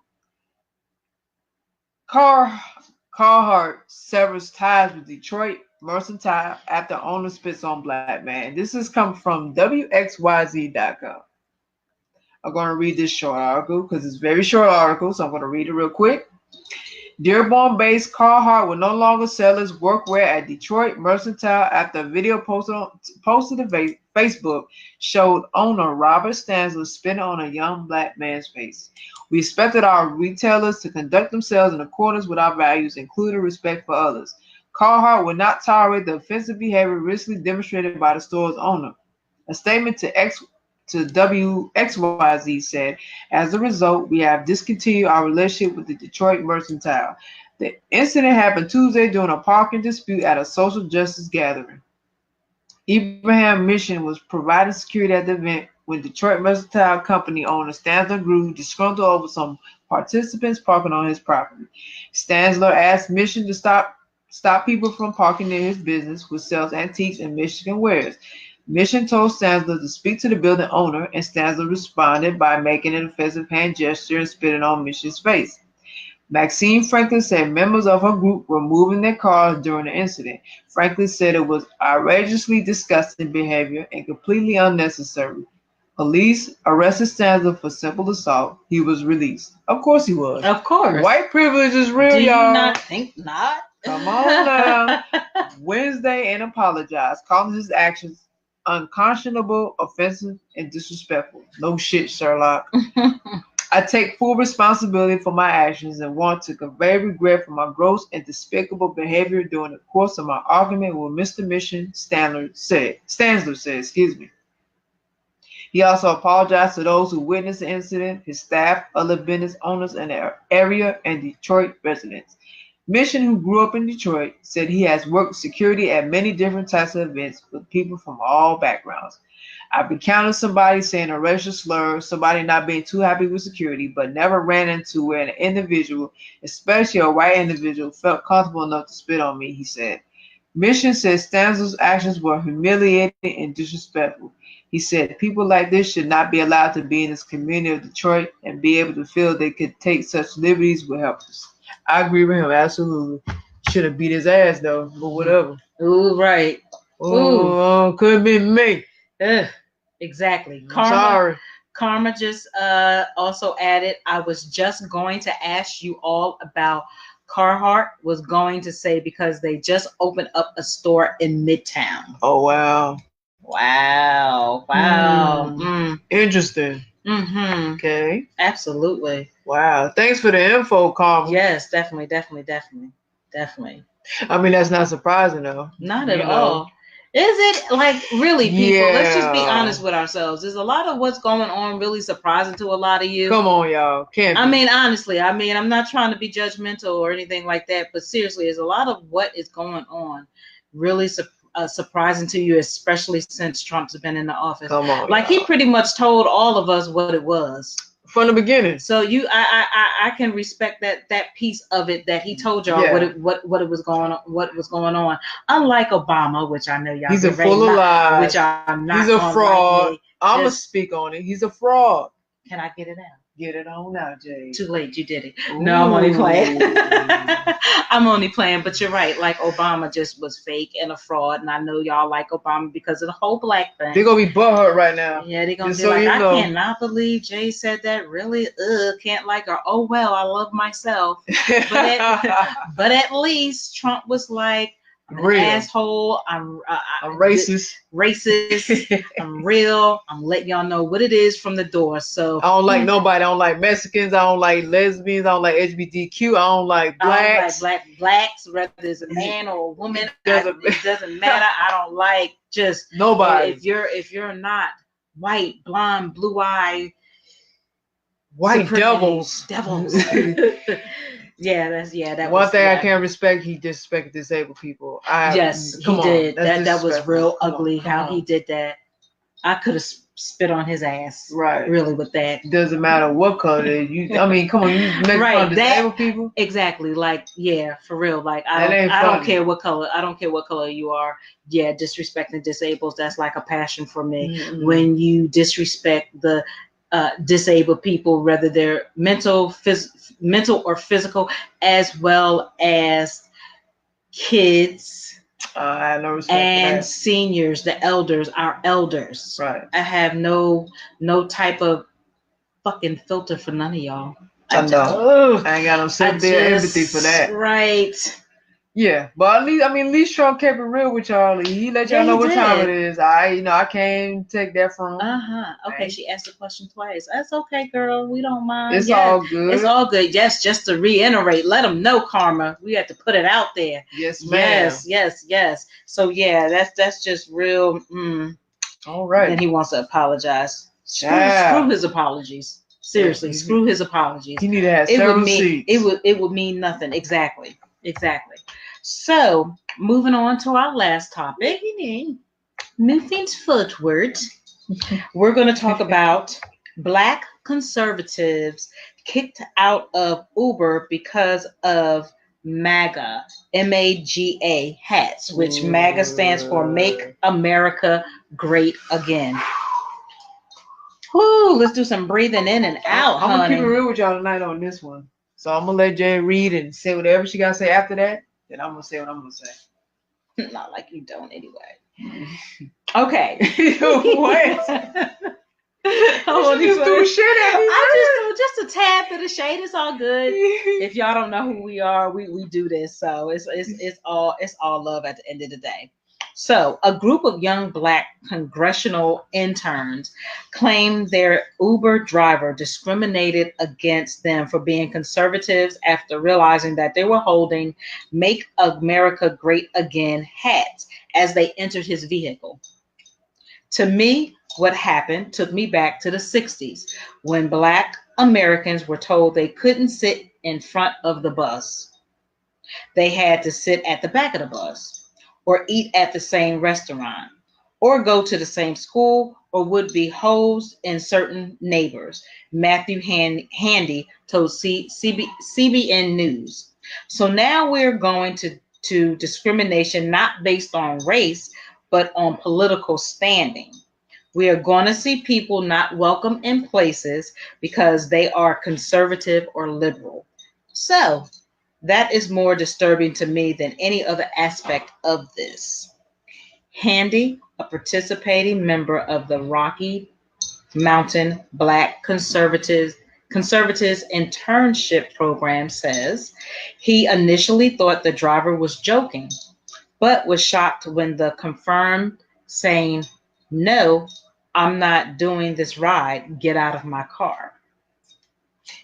Carhartt severs ties with Detroit Mercantile after owner spits on black man. This is come from WXYZ.com. I'm going to read this short article because it's a very short article, so I'm going to read it real quick. Dearborn-based Carhartt will no longer sell its workwear at Detroit Mercantile after a video posted to Facebook showed owner Robert Stanzler spitting on a young black man's face. We expected our retailers to conduct themselves in accordance with our values, including respect for others. Carhartt will not tolerate the offensive behavior recently demonstrated by the store's owner. A statement to WXYZ said, as a result, we have discontinued our relationship with the Detroit Mercantile. The incident happened Tuesday during a parking dispute at a social justice gathering. Ibrahim Mission was providing security at the event when Detroit Mercantile Company owner Stanzler grew disgruntled over some participants parking on his property. Stanzler asked Mission to stop people from parking near his business, which sells antiques and Michigan wares. Mission told Stanzler to speak to the building owner, and Stanzler responded by making an offensive hand gesture and spitting on Mission's face. Maxine Franklin said members of her group were moving their cars during the incident. Franklin said it was outrageously disgusting behavior and completely unnecessary. Police arrested Stanzler for simple assault. He was released. Of course he was. Of course. White privilege is real, y'all. Do you y'all. not think not? Come on now. Wednesday and apologized, calling his actions unconscionable, offensive, and disrespectful. No shit, Sherlock. I take full responsibility for my actions and want to convey regret for my gross and despicable behavior during the course of my argument with Mr. Mission, Stanzler said. He also apologized to those who witnessed the incident, his staff, other business owners in the area, and Detroit residents. Mission, who grew up in Detroit, said he has worked security at many different types of events with people from all backgrounds. I've encountered somebody saying a racial slur, somebody not being too happy with security, but never ran into where an individual, especially a white individual, felt comfortable enough to spit on me, he said. Mission says Stanzler's actions were humiliating and disrespectful. He said people like this should not be allowed to be in this community of Detroit and be able to feel they could take such liberties with helpers. I agree with him, absolutely. Should have beat his ass though, but whatever. Ooh, right. Ooh, could have been me. Exactly. Sorry. Karma just also added, I was just going to ask you all about Carhartt, was going to say because they just opened up a store in Midtown. Oh, wow. Wow. Interesting. Mm-hmm. Okay. Absolutely. Wow. Thanks for the info, Carmen. Yes, definitely. I mean, that's not surprising though. Not at all. Is it like really, people? Let's just be honest with ourselves. Is a lot of what's going on really surprising to a lot of you? Come on, y'all. Can't I be. mean, honestly, I'm not trying to be judgmental or anything like that, but seriously, is a lot of what is going on really surprising to you, especially since Trump's been in the office? Come on, like y'all. he pretty much told all of us what it was from the beginning. So I can respect that piece of it that he told y'all what it was going on. Unlike Obama, which I know y'all he's a full of lies, which I'm not. He's a fraud. Like I'm gonna speak on it. He's a fraud. Can I get it out? Get it on out, Jay. Too late, you did it. Ooh. No, I'm only playing. I'm only playing, but you're right. Like Obama just was fake and a fraud, and I know y'all like Obama because of the whole black thing. They're gonna be butthurt right now. Yeah, they're gonna be like, I cannot believe Jay said that. Really? Can't like her. Oh well, I love myself. But at least Trump was like, I'm an asshole. I'm racist. I'm real. I'm letting y'all know what it is from the door. So I don't like nobody. I don't like Mexicans. I don't like lesbians. I don't like LGBTQ. I don't like blacks. I don't like blacks, whether it's a man or a woman. It doesn't matter. I don't like just nobody. If you're not white, blonde, blue eye, white devils. Yeah, that one thing I can't respect. He disrespected disabled people. He did. That was real ugly how he did that. I could have spit on his ass. Right. Really with that. Doesn't matter what color I mean, come on, you make fun of disabled people. Exactly. Like, yeah, for real. Like I don't care what color. I don't care what color you are. Yeah, disrespecting disabled, that's like a passion for me. Mm-hmm. When you disrespect the disabled people, whether they're mental or physical, as well as kids no and seniors, the elders, our elders. Right. I have no type of fucking filter for none of y'all. I ain't got no sympathy or empathy for that. Right. Yeah, but at least Trump kept it real with y'all. He let y'all know what time it is. I can't take that from him. Okay, she asked the question twice. That's okay, girl. We don't mind. It's all good. It's all good. Yes, just to reiterate, let them know, Karma. We have to put it out there. Yes, ma'am. Yes. So yeah, that's just real. All right. And he wants to apologize. Screw his apologies. Seriously, screw his apologies. He need to have several seats. It would mean nothing. Exactly. So, moving on to our last topic, moving forward, we're going to talk about Black conservatives kicked out of Uber because of MAGA, MAGA hats, which MAGA stands for Make America Great Again. Whoo, let's do some breathing in and out, I'm going to keep it real with y'all tonight on this one. So I'm going to let Jay read and say whatever she got to say after that. Then I'm going to say what I'm going to say. Not like you don't anyway. Okay. What? Just threw shit at me. I just a tad bit of shade. It's all good. If y'all don't know who we are, we do this. So it's all love at the end of the day. So, a group of young Black congressional interns claimed their Uber driver discriminated against them for being conservatives after realizing that they were holding Make America Great Again hats as they entered his vehicle. To me, what happened took me back to the 60s when Black Americans were told they couldn't sit in front of the bus. They had to sit at the back of the bus, or eat at the same restaurant, or go to the same school, or would be hosed in certain neighbors, Matthew Handy told CBN News. So now we're going to discrimination not based on race, but on political standing. We are going to see people not welcome in places because they are conservative or liberal. So that is more disturbing to me than any other aspect of this. Handy, a participating member of the Rocky Mountain Black Conservatives Internship Program, says he initially thought the driver was joking, but was shocked when the confirmed saying, "No, I'm not doing this ride. Get out of my car.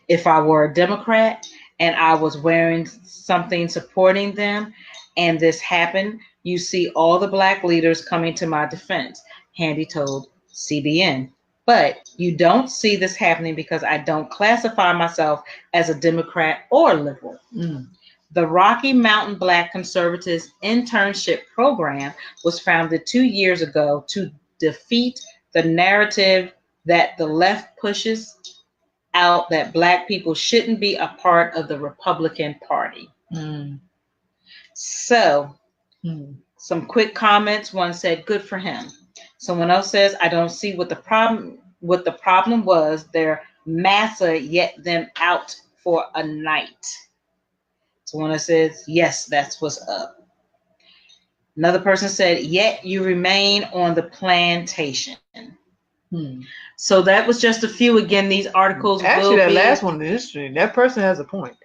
If I were a Democrat and I was wearing something supporting them and this happened, you see all the black leaders coming to my defense, Handy told CBN. But you don't see this happening because I don't classify myself as a Democrat or liberal. The Rocky Mountain Black Conservatives Internship Program was founded 2 years ago to defeat the narrative that the left pushes out that black people shouldn't be a part of the Republican Party. So, some quick comments. One said, "Good for him." Someone else says, "I don't see what the problem was. They're massa, yet them out for a night." Someone else says, "Yes, that's what's up." Another person said, "Yet you remain on the plantation." So that was just a few. Again, these articles actually that last one is interesting. That person has a point.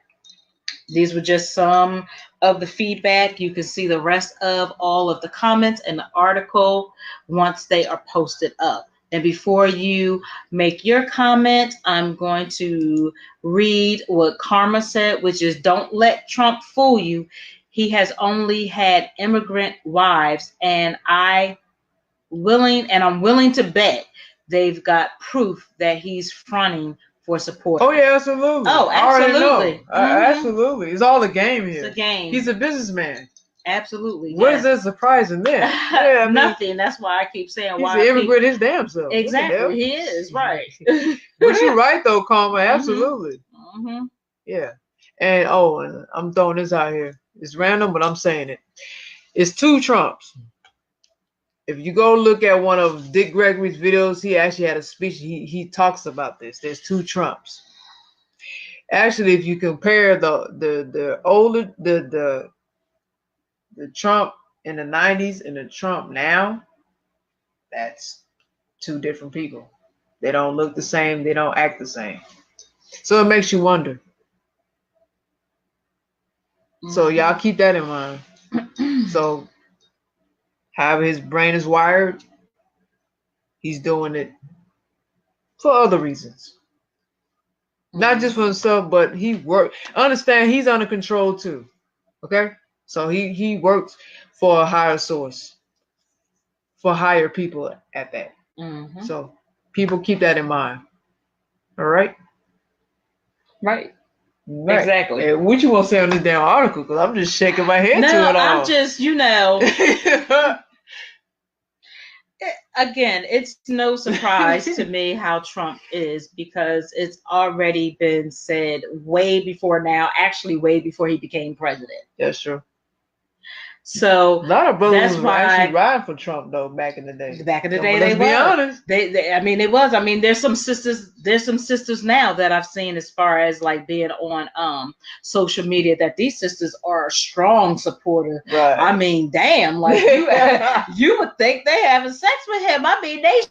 These were just some of the feedback. You can see the rest of all of the comments in the article once they are posted up. And before you make your comment, I'm going to read what Karma said, which is, "Don't let Trump fool you. He has only had immigrant wives, and I'm willing to bet they've got proof that he's fronting for support." Oh yeah, absolutely. Oh, absolutely. Absolutely. It's all a game here. It's a game. He's a businessman. Absolutely. What is that surprising there? Yeah, nothing. That's why I keep saying he's an immigrant his damn self. Exactly. He is, right. But you're right though, Karma. Absolutely. Yeah. And and I'm throwing this out here. It's random, but I'm saying it. It's two Trumps. If you go look at one of Dick Gregory's videos, he actually had a speech. He talks about this. There's two Trumps. Actually, if you compare the older the Trump in the 90s and the Trump now, that's two different people. They don't look the same. They don't act the same. So it makes you wonder. So y'all keep that in mind. So however his brain is wired, he's doing it for other reasons. Not just for himself, but he works. Understand he's under control too. Okay? So he works for a higher source. For higher people at that. So people keep that in mind. All right? Right. Exactly. And what you want to say on this damn article? Because I'm just shaking my head to it all. No, I'm just, again, it's no surprise to me how Trump is, because it's already been said way before now, actually way before he became president. That's true. So a lot of brothers were actually riding for Trump though back in the day. Back in the day, let's be honest. It was. I mean, there's some sisters now that I've seen as far as like being on social media, that these sisters are a strong supporter. Right. I mean, damn, like you would think they having sex with him. I mean, they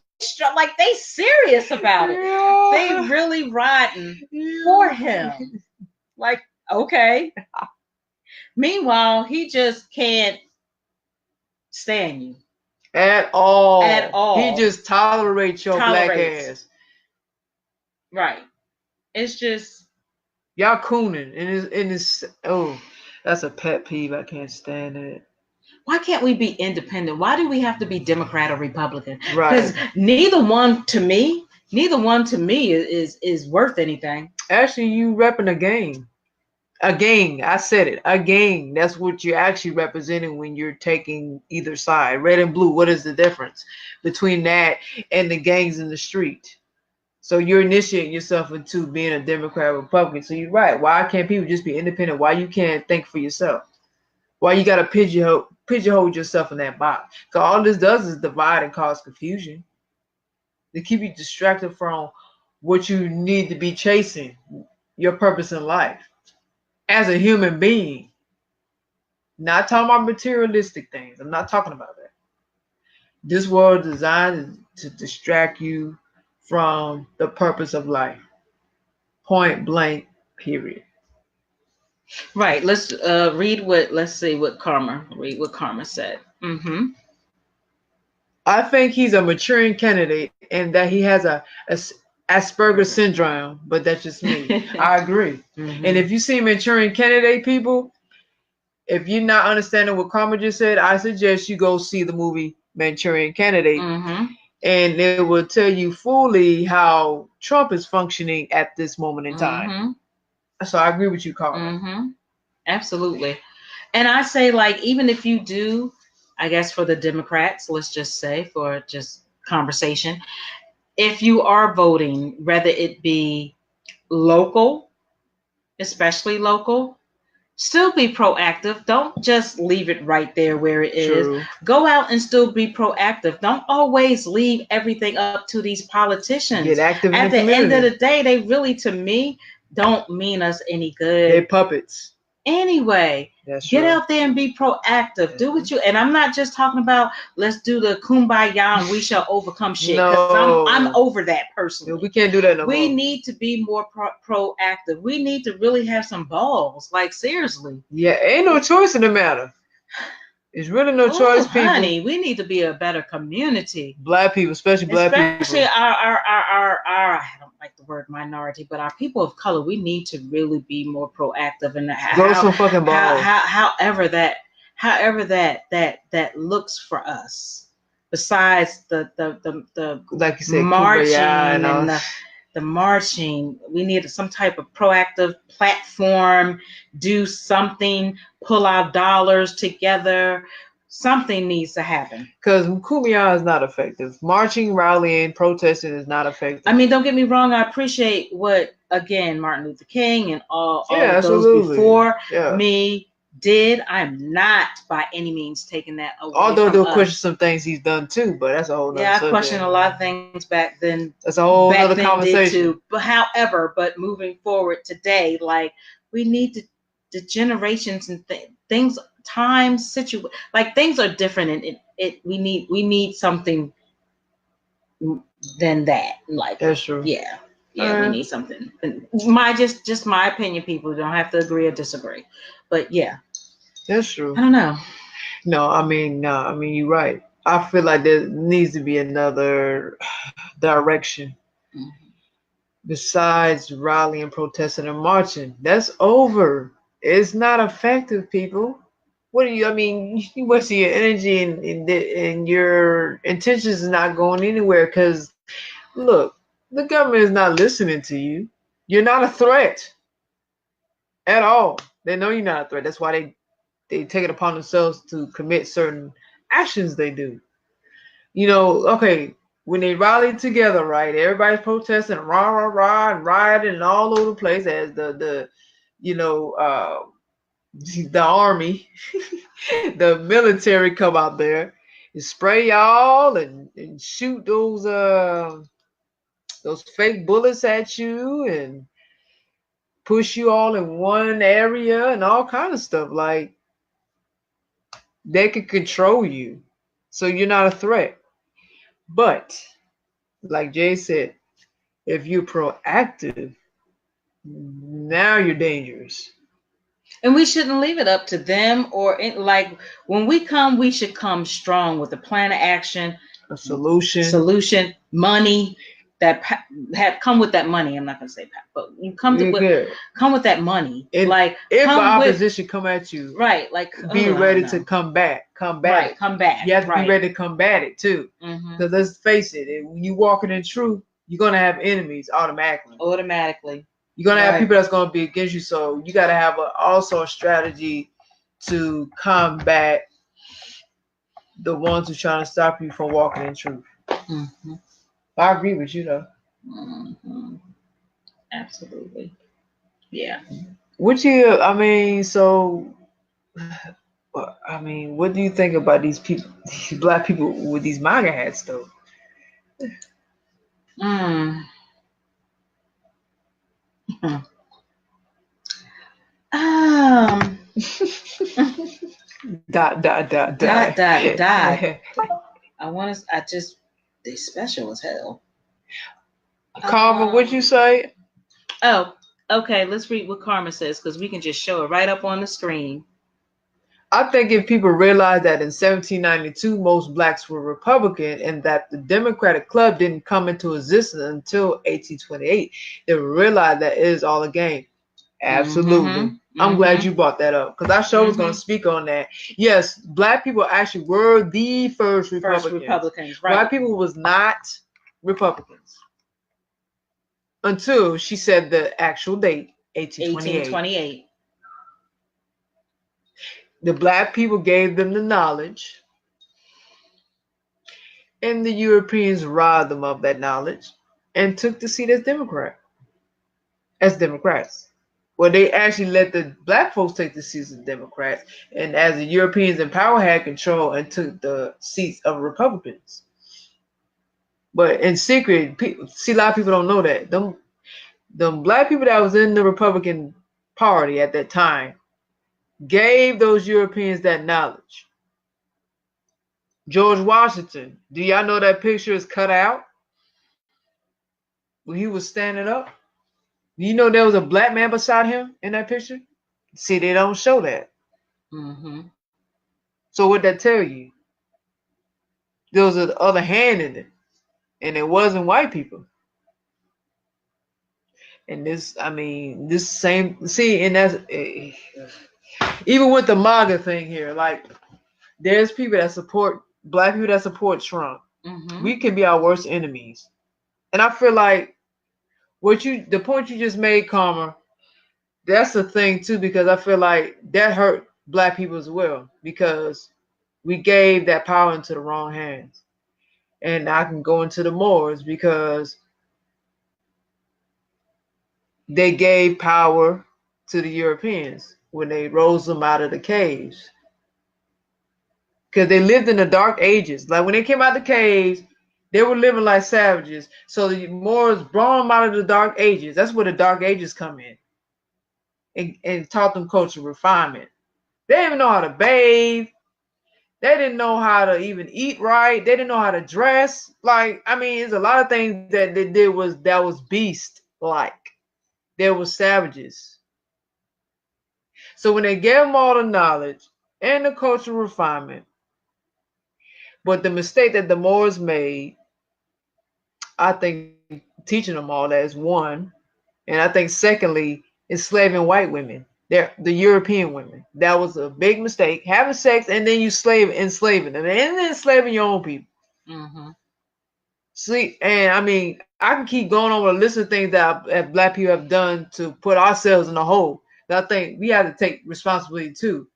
serious about it. Yeah. They really riding for him. Like, okay. Meanwhile, he just can't stand you. At all. At all. He just tolerates your black ass. Right. It's just, y'all cooning. And it's that's a pet peeve. I can't stand it. Why can't we be independent? Why do we have to be Democrat or Republican? Right. Because neither one to me is worth anything. Actually, you repping a gang. A gang, I said it. A gang. That's what you're actually representing when you're taking either side. Red and blue. What is the difference between that and the gangs in the street? So you're initiating yourself into being a Democrat or Republican. So you're right. Why can't people just be independent? Why you can't think for yourself? Why you got to pigeonhole yourself in that box? Because all this does is divide and cause confusion. To keep you distracted from what you need to be chasing, your purpose in life. As a human being, not talking about materialistic things. I'm not talking about that. This world is designed to distract you from the purpose of life. Point blank, period. Right. Let's read what Karma said. I think he's a maturing candidate and that he has a Asperger's syndrome, but that's just me. I agree. Mm-hmm. And if you see maturing candidate people, if you're not understanding what Karma just said, I suggest you go see the movie Manchurian Candidate, Mm-hmm. and it will tell you fully how Trump is functioning at this moment in time. Mm-hmm. So I agree with you, Karma. Mm-hmm. Absolutely. And I say, like, even if you do, I guess for the Democrats, let's just say for just conversation, if you are voting, whether it be local, especially local, still be proactive. Don't just leave it right there where it is. True. Go out and still be proactive. Don't always leave everything up to these politicians. Get active in At the the end of community. the day, they really, to me, don't mean us any good. They're puppets. Anyway, That's get true. out there and be proactive. Do what you, and I'm not just talking about let's do the kumbaya and we shall overcome shit. Because No. I'm over that personally. We can't do that no We more. need to be more proactive. We need to really have some balls. Like, seriously. Yeah, ain't no choice in the matter. There's really no choice, people. Honey, we need to be a better community. Black people, especially black Especially people. our I don't like the word minority, but our people of color, we need to really be more proactive in Grow some fucking balls. however that looks for us. Besides the Like you said, marching and the marching, we need some type of proactive platform, do something, pull our dollars together. Something needs to happen. Because Kumbaya is not effective. Marching, rallying, protesting is not effective. I mean, don't get me wrong. I appreciate what, again, Martin Luther King and all of absolutely. those before Yeah. me did. I'm not by any means taking that away. Although from they'll us. question some things he's done too, but that's a whole nother subject. I question a lot of things back then. That's a whole back other then conversation. Did too. But however, but moving forward today, like we need to, the generations and things, times, like things are different, and we need something than that. Like that's true. Yeah, we need something. Just my opinion. People don't have to agree or disagree, but yeah, that's true. I don't know. No, I mean, you're right. I feel like there needs to be another direction. Mm-hmm. Besides rallying, protesting, and marching. That's over. It's not effective, people. What do you? I mean, you wasting your energy and your intentions is not going anywhere. Because look, the government is not listening to you. You're not a threat at all. They know you're not a threat. That's why they take it upon themselves to commit certain actions they do. You know, okay, when they rally together, right? Everybody's protesting, rah rah rah, and rioting all over the place as the army, the military come out there and spray y'all and shoot those fake bullets at you and push you all in one area and all kind of stuff. Like they can control you, so you're not a threat. But like Jay said, if you're proactive, now you're dangerous. And we shouldn't leave it up to them like when we come, we should come strong with a plan of action, a solution, money that have come with that money. I'm not going to say but you come with that money. And like if the opposition come at you, right? Like be ready to combat. Right, combat. You have to be ready to combat it too. Because let's face it, when you walking in truth, you're gonna have enemies automatically. You're gonna have people that's gonna be against you. So you gotta have also a strategy to combat the ones who trying to stop you from walking in truth. Mm-hmm. I agree with you though. Mm-hmm. Absolutely. Yeah. What do you think about these people, these black people with these MAGA hats though? Dot. They special as hell. Karma, what'd you say? Oh, okay. Let's read what Karma says because we can just show it right up on the screen. I think if people realize that in 1792 most blacks were Republican and that the Democratic Club didn't come into existence until 1828, they would realize that it is all a game. Absolutely. I'm glad you brought that up because our show was going to speak on that. Yes, black people actually were the first Republicans. Right. White people was not Republicans until she said the actual date, 1828. The black people gave them the knowledge, and the Europeans robbed them of that knowledge and took the seat as Democrats. Well, they actually let the black folks take the seats as Democrats, and as the Europeans in power had control and took the seats of Republicans. But in secret, see, a lot of people don't know that. Them black people that was in the Republican Party at that time gave those Europeans that knowledge. George Washington, do y'all know that picture is cut out when he was standing up? You know there was a black man beside him in that picture? See, they don't show that. So what that tell you? There was an other hand in it, and it wasn't white people. And this same, see, and that's even with the MAGA thing here, like there's people that support black people that support Trump. We can be our worst enemies. And I feel like the point you just made, Karma, that's the thing too, because I feel like that hurt black people as well, because we gave that power into the wrong hands. And I can go into the Moors because they gave power to the Europeans when they rose them out of the caves. Because they lived in the dark ages. Like when they came out of the caves, they were living like savages. So the Moors brought them out of the dark ages. That's where the dark ages come in. And taught them cultural refinement. They didn't even know how to bathe. They didn't know how to even eat right. They didn't know how to dress. Like, I mean, there's a lot of things that they did that was beast-like. There were savages. So when they gave them all the knowledge and the cultural refinement, but the mistake that the Moors made, I think teaching them all that is one. And I think secondly, enslaving white women. They're the European women. That was a big mistake. Having sex and then you enslaving them. And then enslaving your own people. See, and I mean, I can keep going on with a list of things that black people have done to put ourselves in a hole. That I think we have to take responsibility too.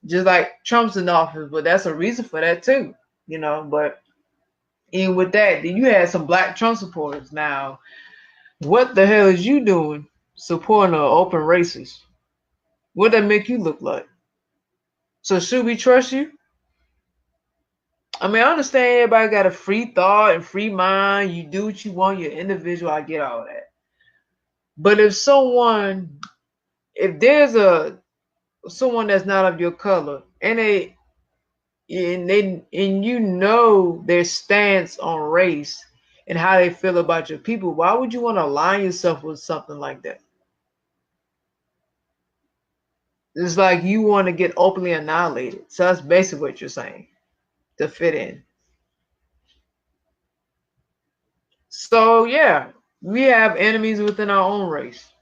Just like Trump's in office, but that's a reason for that too, you know. But even with that, then you had some black Trump supporters. Now, what the hell is you doing supporting an open racist? What that make you look like? So should we trust you? I mean, I understand everybody got a free thought and free mind. You do what you want. You're individual. I get all that. But if there's someone that's not of your color and you know their stance on race and how they feel about your people, why would you want to align yourself with something like that? It's like you want to get openly annihilated. So that's basically what you're saying, to fit in. So yeah, we have enemies within our own race.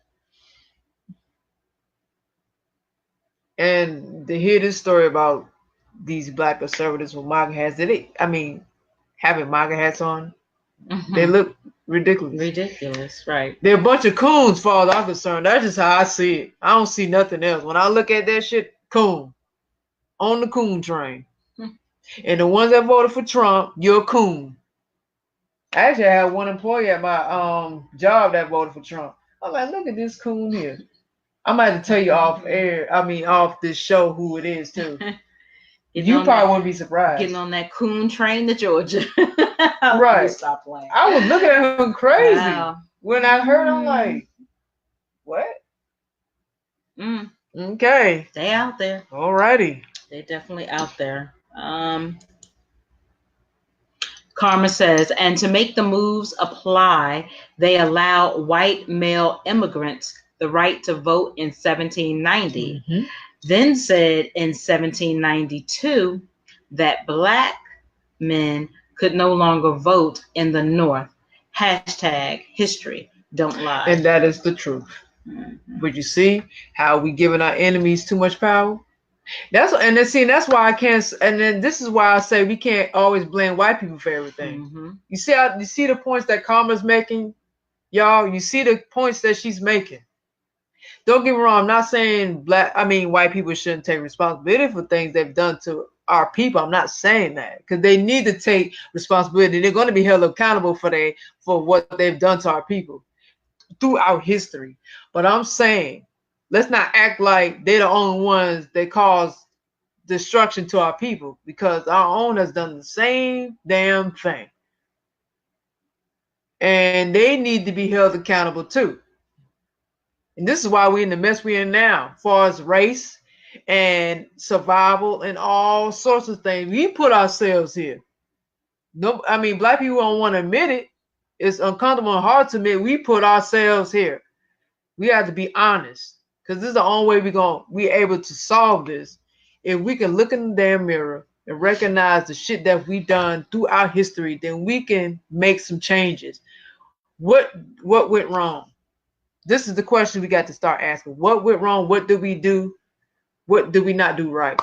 And to hear this story about these black conservatives with MAGA hats, having MAGA hats on, they look ridiculous. Ridiculous, right. They're a bunch of coons, as far as I'm concerned. That's just how I see it. I don't see nothing else. When I look at that shit, coon. On the coon train. And the ones that voted for Trump, you're a coon. Actually, I had one employee at my job that voted for Trump. I'm like, look at this coon here. I might have to tell you off this show who it is too. You probably wouldn't be surprised. Getting on that coon train to Georgia. Right. Stop playing. I was looking at him crazy. Wow. When I heard, I'm like, what? Okay. They out there. Alrighty. They definitely out there. Karma says, and to make the moves apply, they allow white male immigrants the right to vote in 1790. then said in 1792 that black men could no longer vote in the North. Hashtag history don't lie. And that is the truth. Mm-hmm. But you see how we giving our enemies too much power? That's why I can't. And then this is why I say we can't always blame white people for everything. Mm-hmm. You see the points that Karma's making, y'all. You see the points that she's making. Don't get me wrong. I'm not saying white people shouldn't take responsibility for things they've done to our people. I'm not saying that, because they need to take responsibility. They're going to be held accountable for what they've done to our people throughout history. But I'm saying, let's not act like they're the only ones that cause destruction to our people, because our own has done the same damn thing. And they need to be held accountable too. And this is why we're in the mess we're in now, as far as race and survival and all sorts of things. We put ourselves here. No, black people don't want to admit it. It's uncomfortable and hard to admit we put ourselves here. We have to be honest, because this is the only way we're able to solve this. If we can look in the damn mirror and recognize the shit that we've done throughout history, then we can make some changes. What went wrong? This is the question we got to start asking. What went wrong? What did we do? What did we not do right?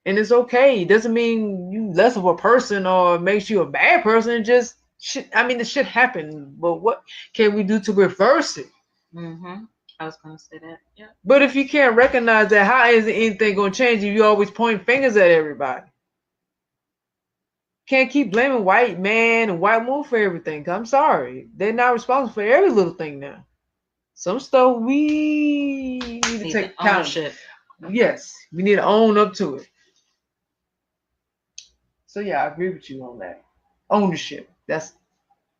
And it's okay. It doesn't mean you less of a person or makes you a bad person. Just shit. The shit happened. But what can we do to reverse it? Mm-hmm. I was going to say that. Yeah. But if you can't recognize that, how is anything going to change if you always point fingers at everybody? Can't keep blaming white man and white woman for everything. I'm sorry. They're not responsible for every little thing now. Some stuff we need to take ownership. Yes, we need to own up to it. So yeah, I agree with you on that. Ownership. That's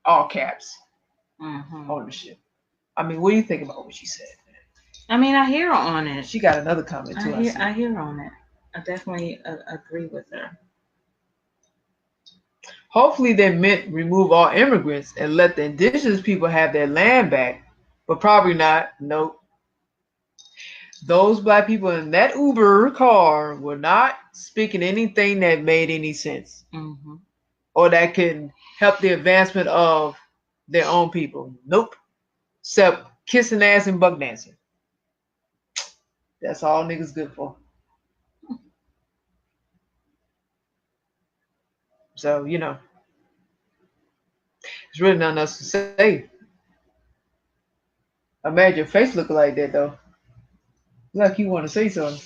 all caps. Mm-hmm. Ownership. What do you think about what she said? I hear her on it. She got another comment too. I hear her on it. I definitely agree with her. Hopefully they meant remove all immigrants and let the indigenous people have their land back, but probably not. Nope. Those black people in that Uber car were not speaking anything that made any sense, mm-hmm. or that can help the advancement of their own people. Nope. Except kissing ass and buck dancing. That's all niggas good for. So, there's really nothing else to say. Imagine your face looking like that, though. Like you want to say something.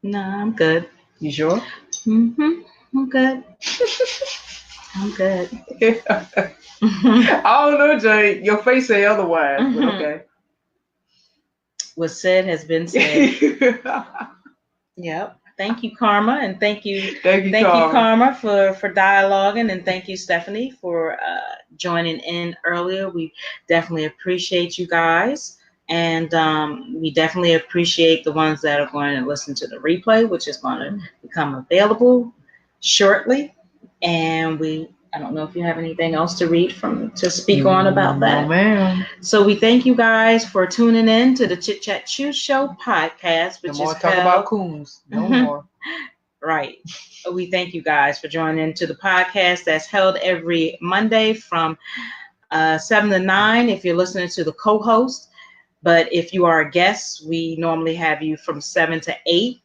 Nah, I'm good. You sure? Mm-hmm. I'm good. I'm good. I don't know, Jay. Your face say otherwise, but okay. What said has been said. Yep. Thank you, Karma, and thank you, Karma, for dialoguing, and thank you, Stephanie, for joining in earlier. We definitely appreciate you guys, and we definitely appreciate the ones that are going to listen to the replay, which is going to become available shortly. And I don't know if you have anything else to speak on about that. No, ma'am. So we thank you guys for tuning in to the Chit Chat Chew Show podcast, which no more talk about coons. No more. Right. We thank you guys for joining to the podcast that's held every Monday from 7 to 9 if you're listening to the co-host. But if you are a guest, we normally have you from 7 to 8.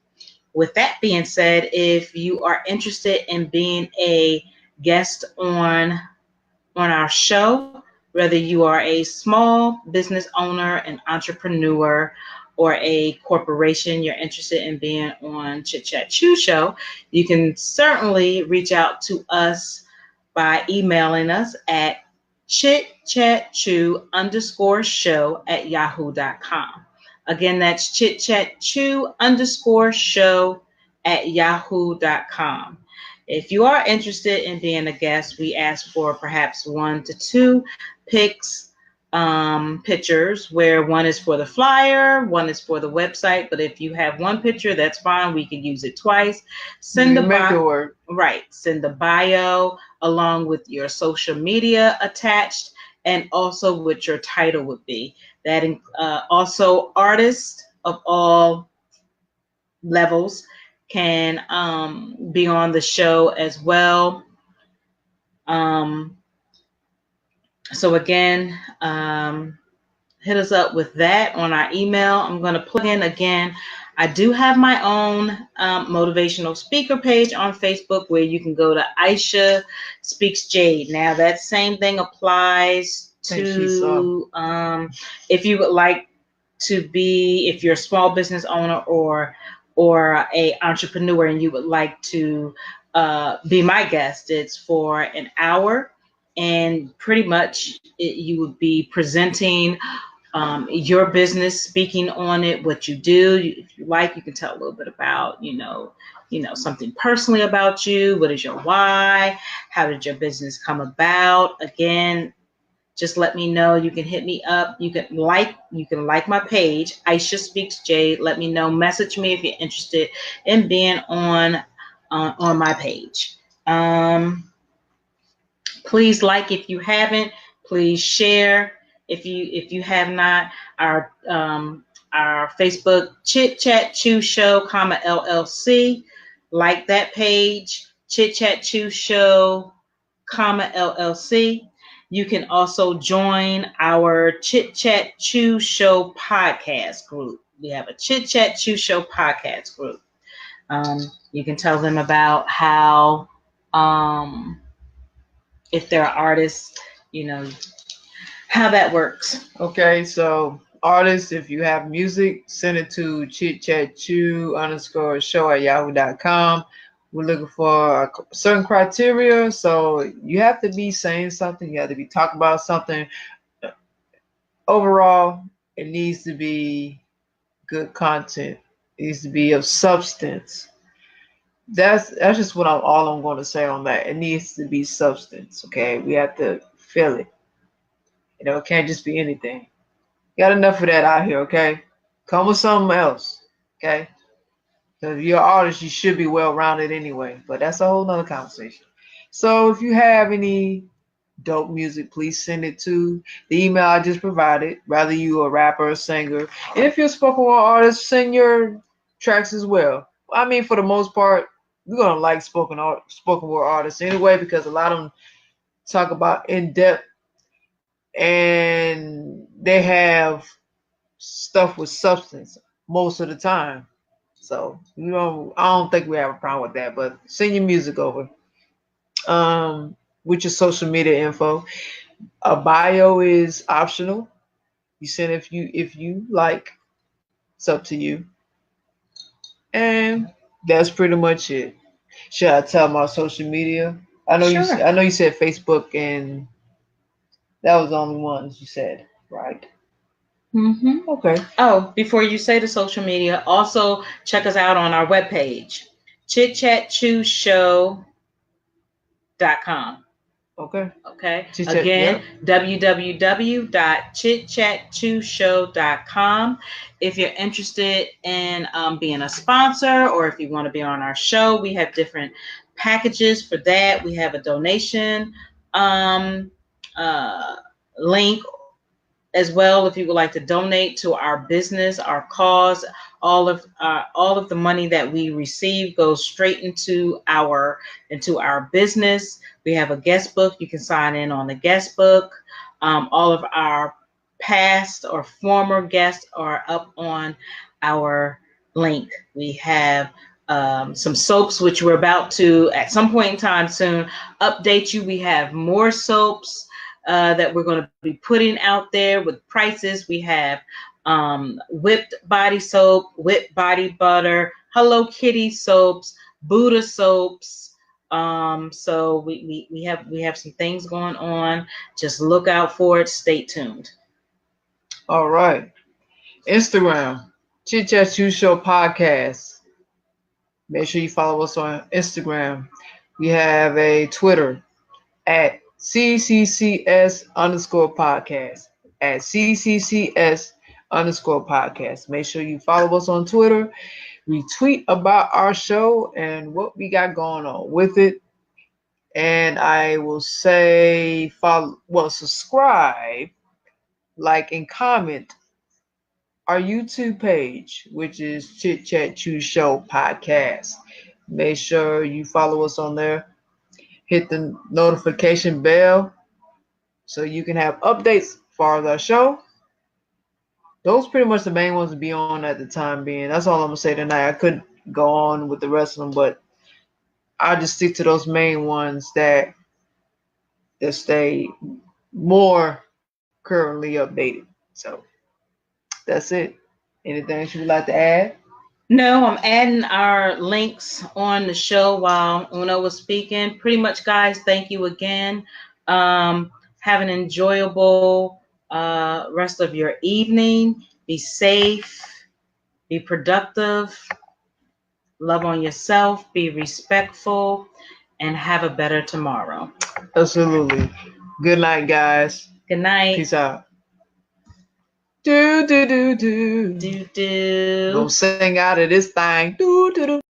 With that being said, if you are interested in being a guest on our show, whether you are a small business owner, an entrepreneur, or a corporation, you're interested in being on Chit Chat Chew Show, you can certainly reach out to us by emailing us at chitchatchew_show@yahoo.com. Again, that's chitchatchew_show@yahoo.com. If you are interested in being a guest, we ask for perhaps 1 to 2 pictures, where one is for the flyer, one is for the website. But if you have one picture, that's fine. We can use it twice. Send the bio along with your social media attached, and also what your title would be. That also artists of all levels can be on the show as well. Um, so again, hit us up with that on our email. I'm going to plug in again. I do have my own motivational speaker page on Facebook where you can go to Aisha Speaks Jade. Now that same thing applies to if you would like to be, if you're a small business owner or a entrepreneur and you would like to be my guest. It's for an hour, and pretty much you would be presenting your business, speaking on it, what you do. If you like, you can tell a little bit about, something personally about you. What is your why? How did your business come about? Again, just let me know. You can hit me up. You can like my page, Aisha Speaks Jade. Let me know. Message me if you're interested in being on my page. Please like if you haven't. Please share if you have not. Our Facebook Chit Chat Chew Show, LLC. Like that page, Chit Chat Chew Show, LLC. You can also join our Chit Chat Chew Show podcast group. We have a Chit Chat Chew Show podcast group. You can tell them about how, if they're artists, how that works. Okay, so artists, if you have music, send it to chitchatchew_show@yahoo.com. We're looking for a certain criteria, so you have to be saying something, you have to be talking about something. Overall, it needs to be good content. It needs to be of substance. That's just what I'm going to say on that. It needs to be substance. Okay, we have to feel it. It can't just be anything. Got enough of that out here. Okay, come with something else. Okay, because if you're an artist, you should be well rounded anyway. But that's a whole nother conversation. So if you have any dope music, please send it to the email I just provided. Rather you a rapper or singer. And if you're a spoken word artist, send your tracks as well. I mean, for the most part, we're gonna like spoken word artists anyway, because a lot of them talk about in depth and they have stuff with substance most of the time. So I don't think we have a problem with that. But send your music over. With your social media info. A bio is optional. You send if you like. It's up to you. And that's pretty much it. Should I tell my social media? Sure. I know you said Facebook, and that was the only ones you said, right? Mm-hmm. Okay. Oh, before you say the social media, also check us out on our webpage, chitchatchewshow.com. Okay. Okay. Chit-chat, Again, yep. www.chitchatchewshow.com. If you're interested in being a sponsor, or if you want to be on our show, we have different packages for that. We have a donation um, uh, link as well. If you would like to donate to our business, our cause, all of the money that we receive goes straight into our business. We have a guest book. You can sign in on the guest book. All of our past or former guests are up on our link. We have some soaps, which we're about to, at some point in time soon, update you. We have more soaps that we're going to be putting out there with prices. We have whipped body soap, whipped body butter, Hello Kitty soaps, Buddha soaps. So we have some things going on. Just look out for it. Stay tuned. All right. Instagram, Chit Chat Chew Show Podcast. Make sure you follow us on Instagram. We have a Twitter at CCCS_podcast. At CCCS_podcast. Make sure you follow us on Twitter. We tweet about our show and what we got going on with it. And I will say subscribe, like, and comment our YouTube page, which is Chit Chat Chew Show Podcast. Make sure you follow us on there. Hit the notification bell so you can have updates for our show. Those pretty much the main ones to be on at the time being. That's all I'm gonna say tonight. I couldn't go on with the rest of them, but I'll just stick to those main ones that stay more currently updated. So that's it. Anything else you would like to add? No, I'm adding our links on the show while Uno was speaking. Pretty much, guys, thank you again. Have an enjoyable rest of your evening. Be safe, be productive, love on yourself, be respectful, and have a better tomorrow. Absolutely. Good night, guys. Good night. Peace out. Do do do do. Do do. Gonna sing out of this thing. Do do do.